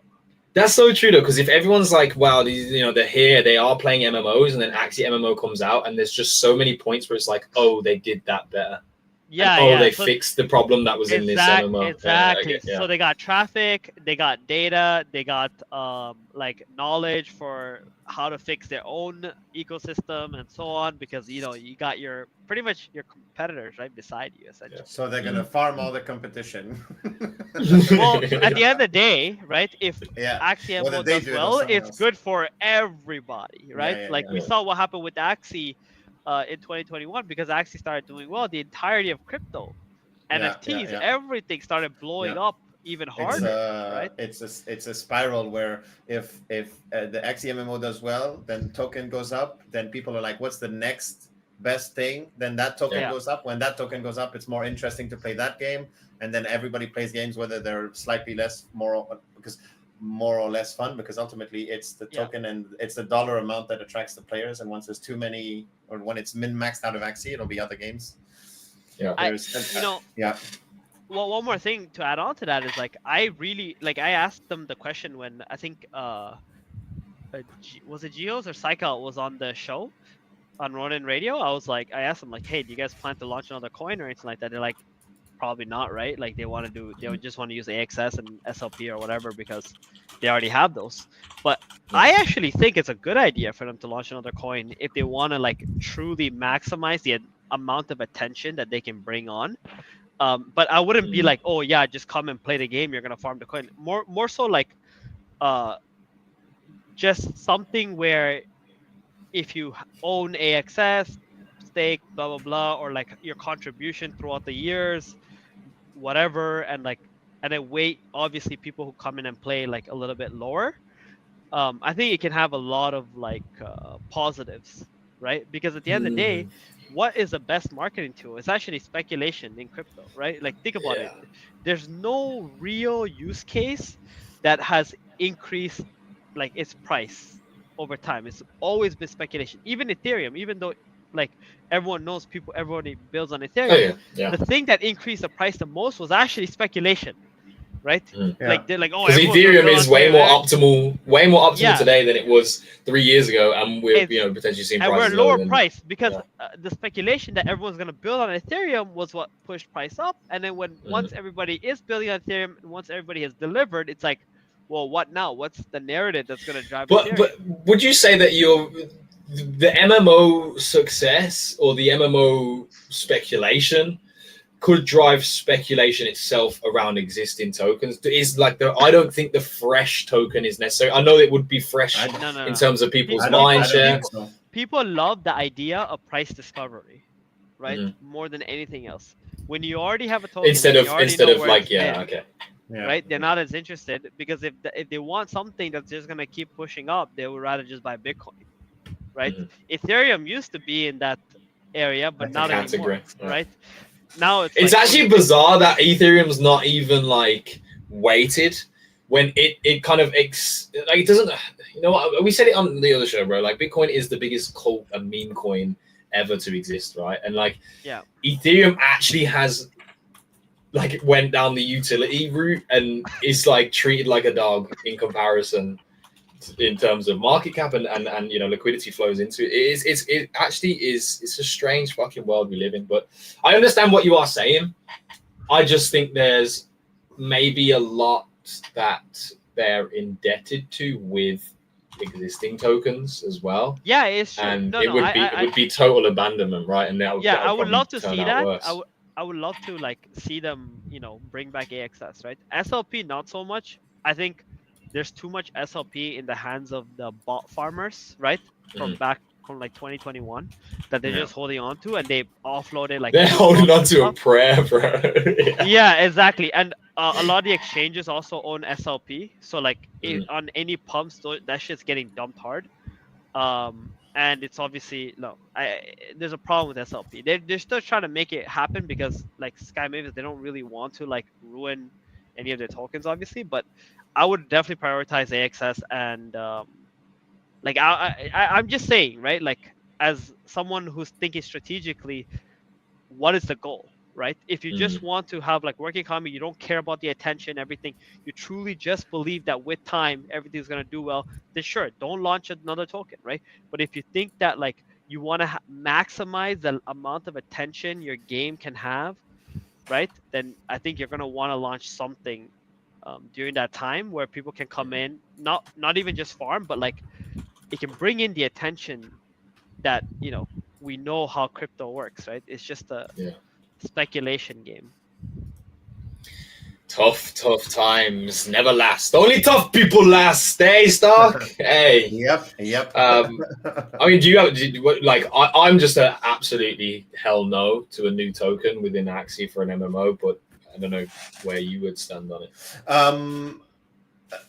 That's so true though, because if everyone's like, wow, these, they're here, they are playing MMOs, and then Axie MMO comes out, and there's just so many points where it's like, oh, they did that better. Yeah, they fixed the problem that was in this MMO. Exactly. So they got traffic, they got data, they got like knowledge for how to fix their own ecosystem and so on, because you got pretty much your competitors right beside you essentially. So they're gonna farm all the competition. Well, at the end of the day, right? If Axie MMO does well, it's good for everybody, right? We saw what happened with Axie. In 2021, because I actually started doing well, the entirety of crypto, NFTs, everything started blowing up even harder. Right? It's a spiral where if the Axie MMO does well, then token goes up. Then people are like, "What's the next best thing?" Then that token goes up. When that token goes up, it's more interesting to play that game, and then everybody plays games whether they're slightly more or less fun, because ultimately it's the token and it's the dollar amount that attracts the players. And once there's too many, or when it's min-maxed out of Axie, it'll be other games. Well, one more thing to add on to that is like I asked them the question when I think was it Geos or Psycho was on the show on Ronin Radio. I asked them like, hey, do you guys plan to launch another coin or anything like that? They're like, probably not, right? Like they would just want to use AXS and SLP or whatever because they already have those. But I actually think it's a good idea for them to launch another coin if they want to like truly maximize the amount of attention that they can bring on. But I wouldn't be like, oh yeah, just come and play the game, you're gonna farm the coin. More so like just something where if you own AXS, stake, blah blah blah, or like your contribution throughout the years, whatever, and then wait, obviously people who come in and play like a little bit lower. I think it can have a lot of like positives, right? Because at the end of the day, what is the best marketing tool? It's actually speculation in crypto, right? Like think about it. There's no real use case that has increased like its price over time. It's always been speculation. Even Ethereum, even though like everyone knows everybody builds on Ethereum. The thing that increased the price the most was actually speculation, right? Like they're like, oh, because Ethereum is way more optimal today than it was 3 years ago, and we're potentially seeing prices and we're lower price because the speculation that everyone's gonna build on Ethereum was what pushed price up. And then once everybody is building on Ethereum, and once everybody has delivered, it's like, well, what now? What's the narrative that's gonna drive Ethereum? But would you say that the MMO success or the MMO speculation could drive speculation itself around existing tokens? I don't think the fresh token is necessary. I know it would be fresh in terms of people's mind share. People love the idea of price discovery, right? More than anything else. When you already have a token, instead of like right? They're not as interested because if they want something that's just gonna keep pushing up, they would rather just buy Bitcoin. Right, Ethereum used to be in that area, but not anymore. Right now, it's actually bizarre that Ethereum's not even like weighted when it kind of it doesn't. You know what? We said it on the other show, bro. Like Bitcoin is the biggest cult and meme coin ever to exist, right? And like, Ethereum actually has like went down the utility route and is like treated like a dog in comparison in terms of market cap and liquidity flows into it. It actually is. It's a strange fucking world we live in. But I understand what you are saying. I just think there's maybe a lot that they're indebted to with existing tokens as well. Yeah, it's true. And No, it no, would be total abandonment, right? And that would I would probably love to turn see out that. worse. I would love to like see them, bring back AXS, right? SLP not so much. I think there's too much SLP in the hands of the bot farmers, right? From like 2021 that they're just holding on to, and they offloaded like they're holding on to a prayer, bro. Yeah, exactly. And a lot of the exchanges also own SLP, so like on any pumps, that shit's getting dumped hard. And it's obviously there's a problem with SLP. They're still trying to make it happen because like Sky Mavis, they don't really want to like ruin any of their tokens, obviously. But I would definitely prioritize AXS and like I'm just saying, right? Like as someone who's thinking strategically, what is the goal, right? If you just want to have like working economy, you don't care about the attention, everything, you truly just believe that with time everything's gonna do well, then sure, don't launch another token, right? But if you think that like you want to maximize the amount of attention your game can have, right, then I think you're gonna want to launch something during that time where people can come in, not even just farm, but like it can bring in the attention that we know how crypto works, right? It's just a speculation game. Tough times never last. Only tough people last. Stay Stark. Hey. Yep. I mean, I'm just an absolutely hell no to a new token within Axie for an MMO, but I don't know where you would stand on it.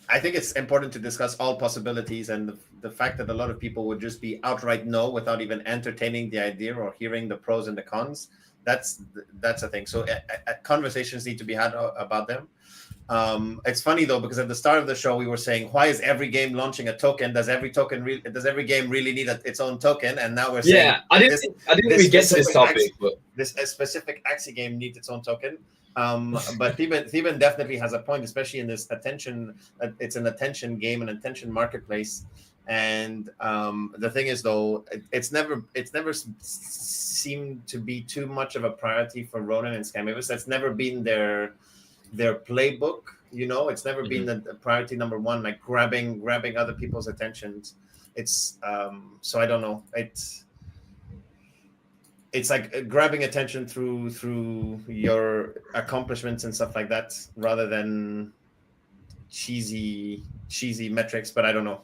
I think it's important to discuss all possibilities, and the fact that a lot of people would just be outright no without even entertaining the idea or hearing the pros and the cons. That's a thing. So conversations need to be had about them. It's funny though, because at the start of the show we were saying, why is every game launching a token? Does every game really need its own token? And now we're saying, I didn't think we get to this topic, but this specific Axie game needs its own token. But Theban definitely has a point, especially in this attention. It's an attention game, an attention marketplace. And the thing is, though, it's never seemed to be too much of a priority for Ronin and Sky Mavis. That's never been their playbook. It's never been the priority number one, like grabbing other people's attentions. It's so I don't know. It's like grabbing attention through your accomplishments and stuff like that, rather than cheesy metrics. But I don't know.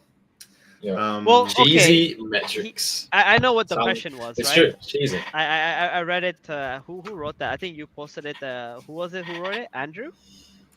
Yeah. Cheesy metrics. I know what the question was. It's right? true. Cheesy. I read it. Who wrote that? I think you posted it. Who was it? Who wrote it? Andrew.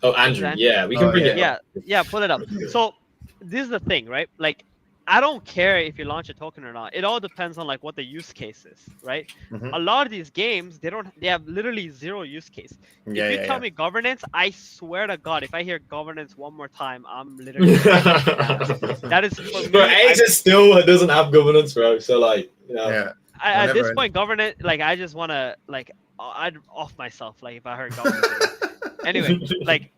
Oh, Andrew. Yeah, we can bring it up. Yeah, pull it up. So this is the thing, right? Like, I don't care if you launch a token or not. It all depends on like what the use case is, right? A lot of these games, they have literally zero use case. If you tell me governance, I swear to God, if I hear governance one more time, I'm literally that is for me. But AXS still doesn't have governance, bro. So like, at this point, governance, like I just want to like I'd off myself like if I heard governance. Anyway, like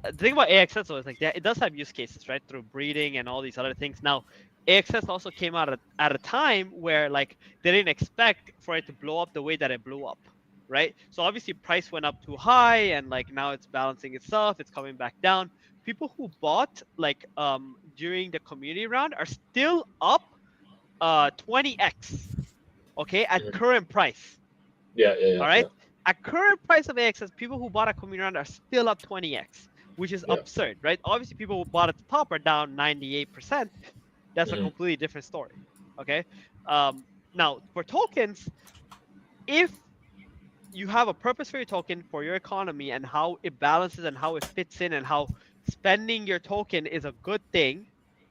the thing about AXS though is like it does have use cases, right? Through breeding and all these other things. Now, AXS also came out at a time where like they didn't expect for it to blow up the way that it blew up, right? So obviously price went up too high, and like now it's balancing itself. It's coming back down. People who bought like during the community round are still up 20x, okay, at current price. Yeah. All right. At current price of AXS, people who bought a community round are still up 20x. Which is absurd, right? Obviously, people who bought at the top are down 98%. That's a completely different story, okay? Now, for tokens, if you have a purpose for your token, for your economy, and how it balances and how it fits in and how spending your token is a good thing,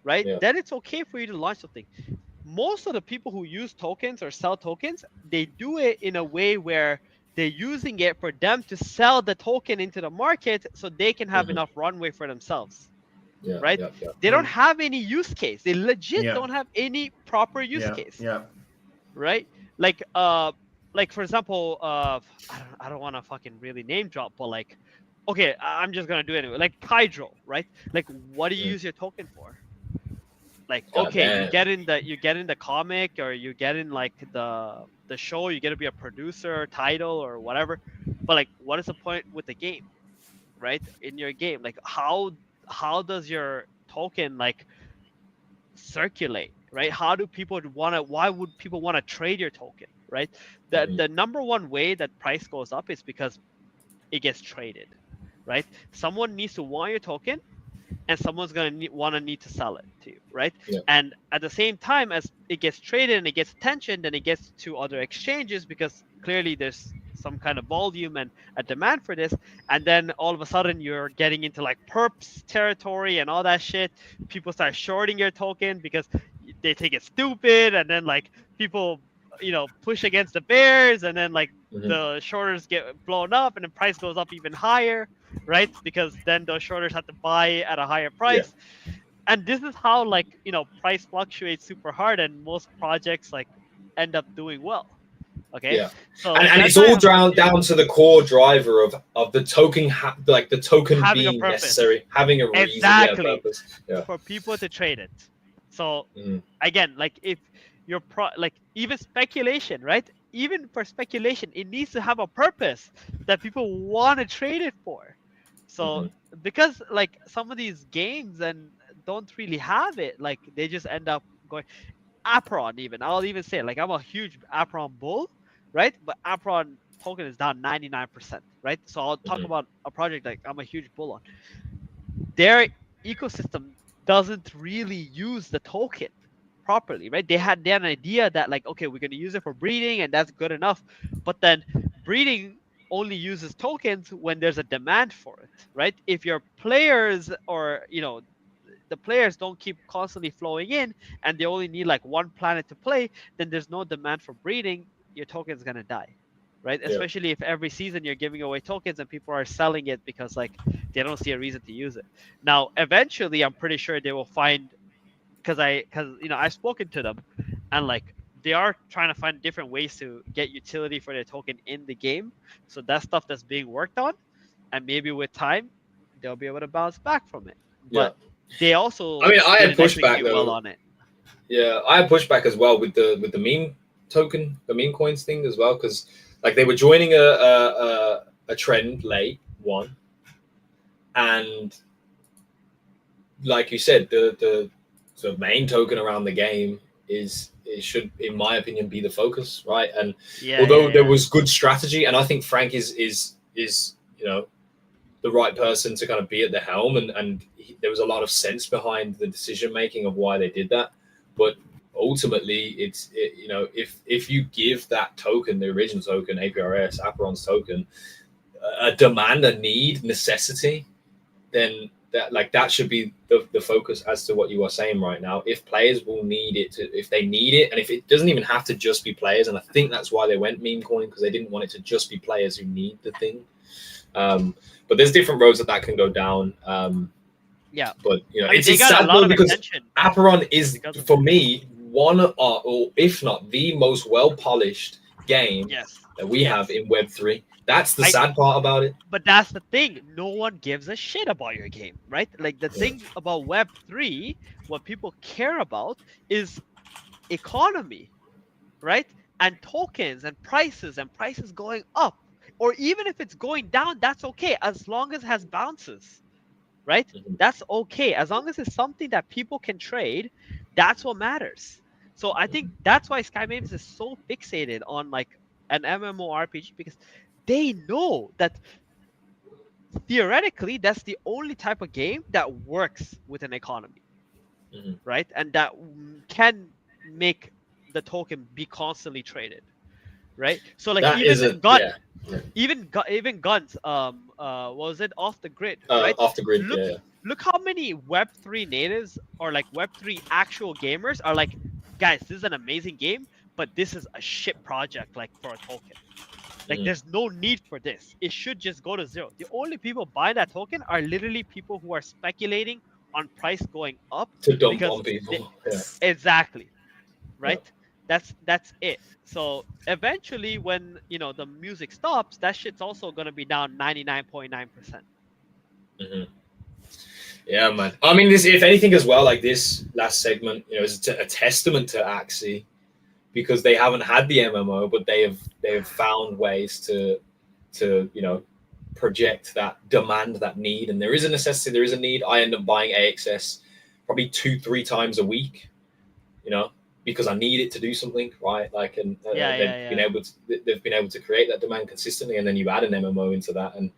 right? Then it's okay for you to launch something. Most of the people who use tokens or sell tokens, they do it in a way where they're using it for them to sell the token into the market so they can have enough runway for themselves, right? They don't have any use case. They legit don't have any proper use case, right? Like like for example, I don't want to fucking really name drop, but like, okay, I'm just gonna do it anyway. Like Hydro, right? Like, what do you use your token for? Like, God okay, damn. you get in the comic, or you get in like the show, you get to be a producer, title, or whatever. But like, what is the point with the game, right? In your game, like how does your token like circulate, right? How do people why would people want to trade your token, right? The number one way that price goes up is because it gets traded, right? Someone needs to want your token, and someone's gonna need to sell it to you, right? Yeah. And at the same time as it gets traded and it gets attention, then it gets to other exchanges because clearly there's some kind of volume and a demand for this, and then all of a sudden you're getting into like perps territory and all that shit. People start shorting your token because they think it's stupid, and then like people push against the bears, and then like the shorters get blown up, and the price goes up even higher, right? Because then those shorters have to buy at a higher price. And this is how like price fluctuates super hard, and most projects like end up doing well. Okay. Yeah. So and it's all down to the core driver of the token, like the token having being a purpose. necessary, having a reason, Exactly. purpose. Yeah. For people to trade it. So again, like if you're like even speculation, right? Even for speculation, it needs to have a purpose that people want to trade it for. So because like some of these games and don't really have it, like they just end up going. Apron, even I'll even say, like, I'm a huge Apron bull, right? But Apron token is down 99%, right? So I'll talk about a project like I'm a huge bull on. Their ecosystem doesn't really use the token properly, right? They had an idea that like, okay, we're going to use it for breeding and that's good enough. But then breeding only uses tokens when there's a demand for it, right? If your players or, the players don't keep constantly flowing in and they only need like one planet to play, then there's no demand for breeding. Your token's going to die, right? Yeah. Especially if every season you're giving away tokens and people are selling it because like they don't see a reason to use it. Now, eventually, I'm pretty sure they will find, because I've spoken to them, and like they are trying to find different ways to get utility for their token in the game. So that's stuff that's being worked on, and maybe with time they'll be able to bounce back from it. But they also, I had pushback though. Well on it. Yeah, I had pushback as well with the meme token, the meme coins thing as well, because like they were joining a trend late one, and like you said, the main token around the game it should, in my opinion, be the focus, right? And although there was good strategy, and I think Frank is the right person to kind of be at the helm, and there was a lot of sense behind the decision making of why they did that. But ultimately, if you give that token, the original token, APRS, Aperon's token, a demand, a need, necessity, then that should be the focus as to what you are saying right now. If players will need it, if they need it, and if it doesn't even have to just be players, and I think that's why they went meme coin, because they didn't want it to just be players who need the thing. But there's different roads that can go down. But it's sad though, because Aperon is, for me, one or if not the most well polished game that we have in Web3. That's the sad part about it. But that's the thing. No one gives a shit about your game, right? Like the thing about Web3, what people care about is economy, right? And tokens and prices going up. Or even if it's going down, that's okay, as long as it has bounces, right? That's okay. As long as it's something that people can trade, that's what matters. So I think that's why Sky Mavis is so fixated on like an MMORPG, because they know that theoretically that's the only type of game that works with an economy, right? And that can make the token be constantly traded, right? So like even guns, what was it, off the grid, right? Off the grid, Look how many Web3 natives or like Web3 actual gamers are like, guys, this is an amazing game, but this is a shit project like for a token. Like there's no need for this. It should just go to zero. The only people buying that token are literally people who are speculating on price going up to dump on people. Exactly, right? That's it. So eventually, when the music stops, that shit's also gonna be down 99.9%. Yeah, man. I mean, this, if anything, as well, like this last segment, is a testament to Axie, because they haven't had the MMO, but they have found ways to project that demand, that need, and there is a necessity, there is a need. I end up buying AXS probably 2-3 times a week, because I need it to do something, right? Like, and they've been able to create that demand consistently, and then you add an MMO into that, and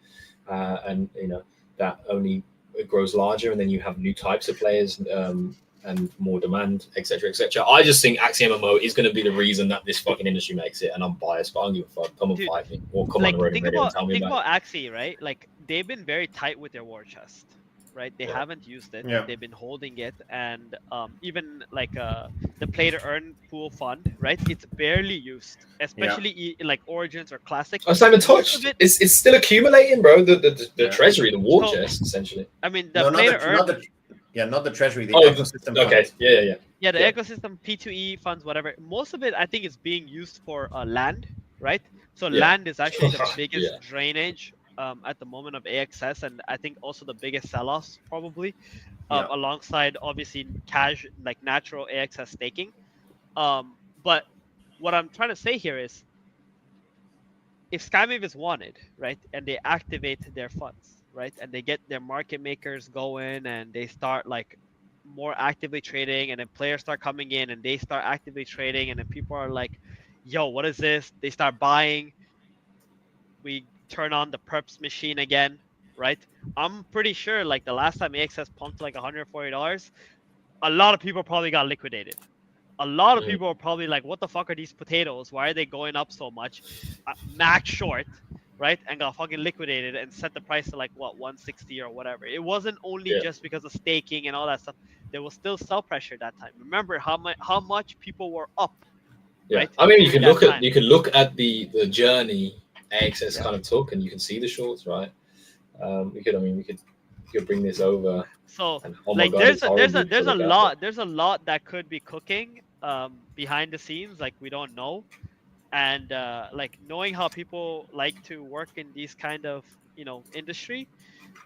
that only it grows larger, and then you have new types of players, and more demand, etc., etc. I just think Axie MMO is going to be the reason that this fucking industry makes it, and I'm biased, but I don't give a fuck. Come and fight me, or come on the Ronin Radio and tell me think about about Axie, right? Like, they've been very tight with their war chest, right? They haven't used it. Yeah. They've been holding it, and even like the play to earn pool fund, right? It's barely used, especially in like Origins or Classic. I haven't touched. It's still accumulating, bro. The treasury, the war So- chest, essentially. I mean, the play to earn. Not the treasury, the Oh, ecosystem. okay, funds. yeah. Yeah, the Yeah. ecosystem, P2E funds, whatever. Most of it, I think, is being used for land, right? So Yeah. land is actually the biggest Yeah. drainage at the moment of AXS, and I think also the biggest sell-offs probably, Yeah. alongside obviously cash, like natural AXS staking. But what I'm trying to say here is, if Skywave is wanted, right, and they activate their funds, right, and they get their market makers going, and they start like more actively trading, and then players start coming in and they start actively trading, and then people are like, yo, what is this? They start buying. We turn on the perps machine again, right? I'm pretty sure like the last time AXS pumped like $140, a lot of people probably got liquidated. A lot of people are probably like, what the fuck are these potatoes? Why are they going up so much? Max short, right? And got fucking liquidated and set the price to like what, 160 or whatever. It wasn't only just because of staking and all that stuff. There was still sell pressure that time. Remember how much people were up. Yeah. Right? I mean, you can During that look at the journey AXS kind of took, and you can see the shorts, right? We could bring this over. So and, oh my like God, there's it's horrible to look at. there's a lot that could be cooking behind the scenes, like we don't know. And like knowing how people like to work in these kind of industry,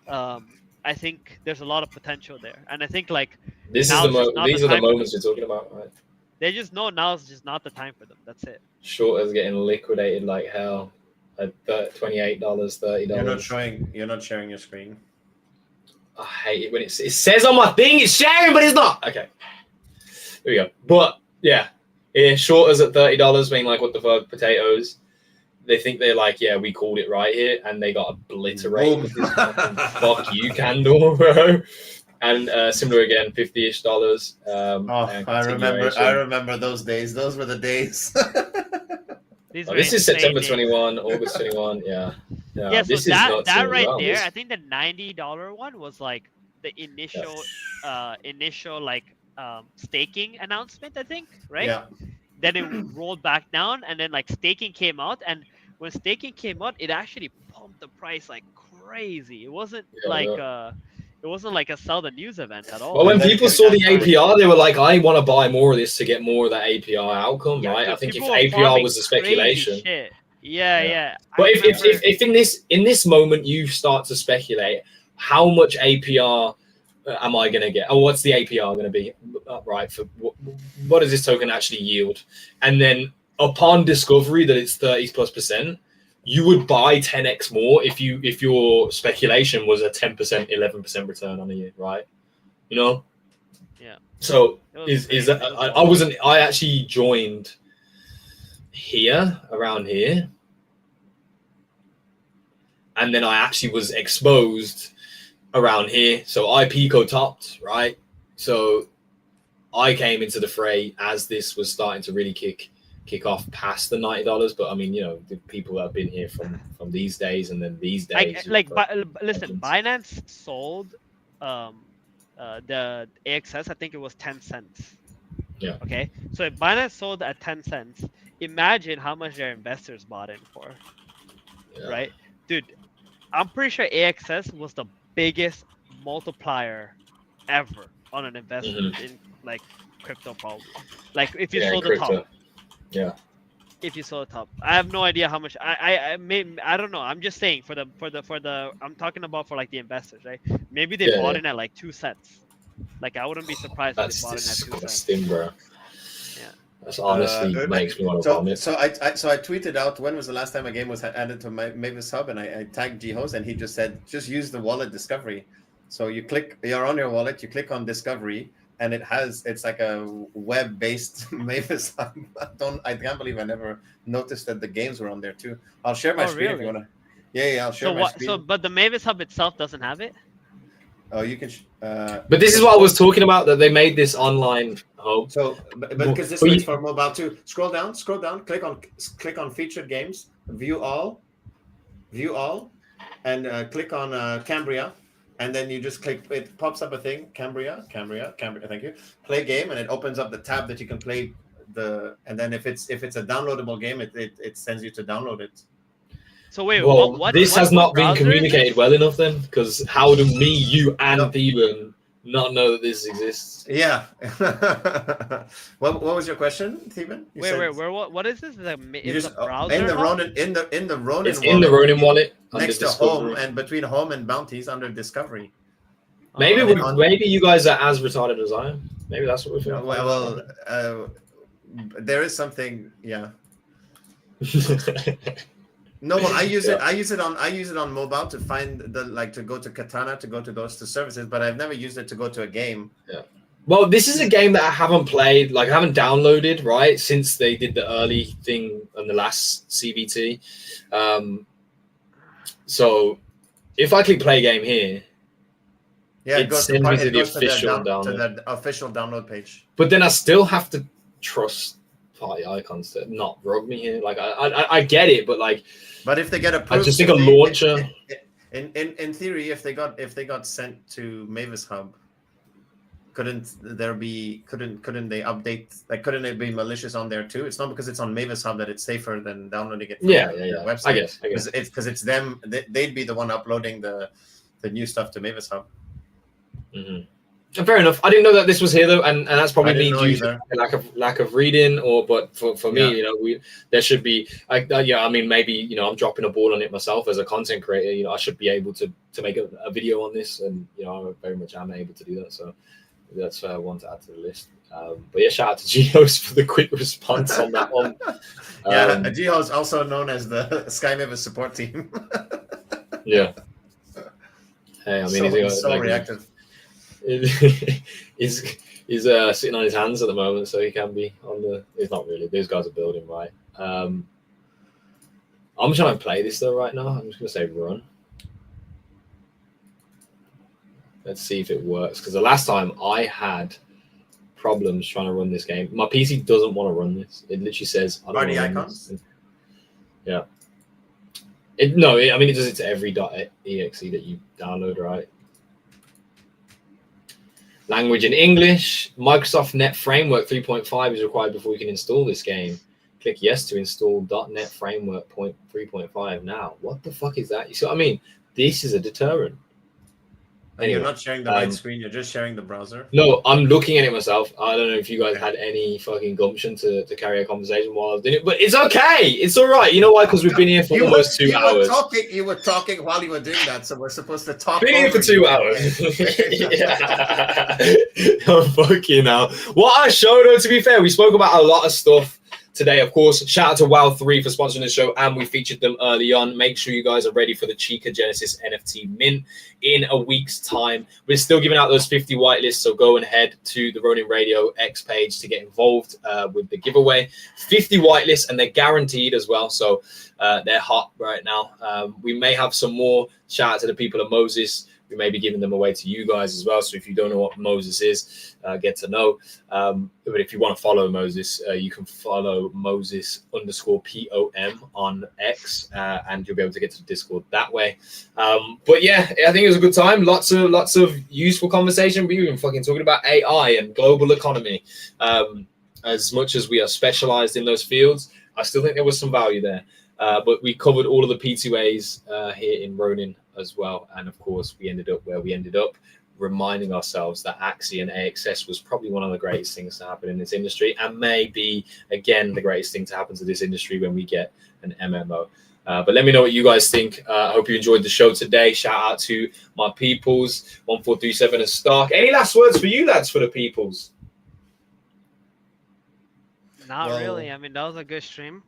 I think there's a lot of potential there. And I think like These now are is just not these the are the time for moments you're talking about, right? they just know now is just not the time for them. That's it. Shorters getting liquidated like hell at $28, $30. You're not sharing your screen. I hate it when it says on my thing it's sharing, but it's not. Okay, there we go. But yeah, shorters at $30 being like, what the fuck, potatoes. They think they're like, yeah, we called it right here, and they got obliterated with this fucking fuck you candle, bro. And similar again, $50-ish. I remember those days. Those were the days. This is September 21, August 21. Yeah. Yeah, so this that is nuts right well. there, I think the $90 one was like the initial like staking announcement, I think, right? Yeah. Then it rolled back down, and then like staking came out, and when staking came out, it actually pumped the price like crazy. It wasn't it wasn't like a sell the news event at all. Well, when people saw the APR, they were like, I want to buy more of this to get more of that APR outcome, right? I think if APR was the speculation. Yeah. But if in this moment you start to speculate, how much APR am I going to get? Oh, what's the APR going to be? Right, for what does this token actually yield? And then upon discovery that it's 30+%, you would buy 10x more if your speculation was a 10%, 11% return on a year, right? Yeah. So I actually joined here, around here, and then I actually was exposed around here. So I Pico topped, right? So I came into the fray as this was starting to really kick off past the $90. But I mean, the people that have been here from these days, and then these days. Listen, Binance sold the AXS, I think it was 10 cents. Yeah. Okay. So if Binance sold at 10 cents, imagine how much their investors bought in for. Yeah. Right? Dude, I'm pretty sure AXS was the biggest multiplier ever on an investment in like crypto, probably. Like if you sold the top. Yeah. If you sold top, I have no idea how much. I don't know. I'm just saying for the I'm talking about for like the investors, right? Maybe they bought in at like 2 cents. Like I wouldn't be surprised if That's they bought in at 2 cents. disgusting, bro. Yeah. That's honestly makes me want to vomit. So I tweeted out when was the last time a game was added to my Mavis Hub, and I tagged Jihos, and he just said just use the wallet discovery. So you're on your wallet, you click on discovery, and it's like a web-based Mavis Hub. I can't believe I never noticed that the games were on there too. I'll share my screen if you wanna. Yeah, I'll share my screen. So but the Mavis Hub itself doesn't have it. Oh, you can. But this is what I was talking about, that they made this online hub. So, but because this works for mobile too. Scroll down, click on featured games, view all, and click on Cambria, and then you just click. It pops up a thing, Cambria. Thank you. Play game, and it opens up the tab that you can play and then if it's a downloadable game, it sends you to download it. So wait, well, what this has not been browser communicated well enough then, because how do me, you, and Theban not know that this exists? Yeah. What was your question, Theban? What is this? Is the browser in the Ronin in the Ronin it's in the Ronin wallet next to home, and between home and bounties under discovery. Maybe you guys are as retarded as I am. Maybe that's what we're feeling. Well, there is something, yeah. No, well, I use it on mobile to find to go to Katana, to go to those two services, but I've never used it to go to a game. Yeah. Well, this is a game that I haven't played, like I haven't downloaded, right, since they did the early thing on the last CBT. So if I click play game here, it goes to the official download page. But then I still have to trust party icons to not rug me here. Like I get it, but like. But if they get approved, I just think a launcher. In theory, if they got sent to Mavis Hub, couldn't they update? Like, couldn't it be malicious on there too? It's not because it's on Mavis Hub that it's safer than downloading it from their website. I guess it's because it's them. They'd be the one uploading the new stuff to Mavis Hub. Mm-hmm. Fair enough. I didn't know that this was here though, and that's probably me due to lack of reading. But for me, there should be. I mean, maybe I'm dropping a ball on it myself as a content creator. I should be able to make a video on this, and I very much am able to do that. So that's one to add to the list. But yeah, shout out to Geos for the quick response on that one. Geos also known as the Sky Mavis support team. Yeah. Hey, I mean, he's so reactive. He's sitting on his hands at the moment, so he can be on the. It's not really. Those guys are building right. I'm trying to play this though right now. I'm just gonna say run. Let's see if it works, because the last time I had problems trying to run this game. My PC doesn't want to run this. It literally says I don't Party want to run icons. this. Yeah. I mean, it does it to every .exe that you download, right? Language in English. Microsoft Net Framework 3.5 is required before you can install this game. Click yes to install .NET Framework 3.5 now. What the fuck is that? You see what I mean? This is a deterrent. And you're not sharing the right screen, you're just sharing the browser. No, I'm looking at it myself. I don't know if you guys had any fucking gumption to carry a conversation while I was doing it, but it's okay. It's all right. You know why? Because we've been here for almost 2 hours. You were talking while you were doing that, so we're supposed to talk. Been here for 2 hours. Oh, fucking hell. What I showed her, to be fair, we spoke about a lot of stuff today. Of course, shout out to WoW3 for sponsoring the show, and we featured them early on. Make sure you guys are ready for the Chica Genesis NFT mint in a week's time. We're still giving out those 50 whitelists, so go and head to the Ronin Radio X page to get involved with the giveaway. 50 whitelists, and they're guaranteed as well, so they're hot right now. We may have some more. Shout out to the people of Moses. We may be giving them away to you guys as well. So if you don't know what Moses is, get to know. But if you want to follow Moses, you can follow Moses_POM on X, and you'll be able to get to the Discord that way. But yeah, I think it was a good time. Lots of useful conversation. We've been fucking talking about AI and global economy. As much as we are specialized in those fields, I still think there was some value there. But we covered all of the P2As here in Ronin as well, and of course we ended up where we ended up. reminding ourselves that Axie and AXS was probably one of the greatest things to happen in this industry, and maybe again the greatest thing to happen to this industry when we get an MMO. But let me know what you guys think. I hope you enjoyed the show today. Shout out to my peoples, 1437 and Stark. Any last words for you lads, for the peoples? Not Well- really. I mean, that was a good stream.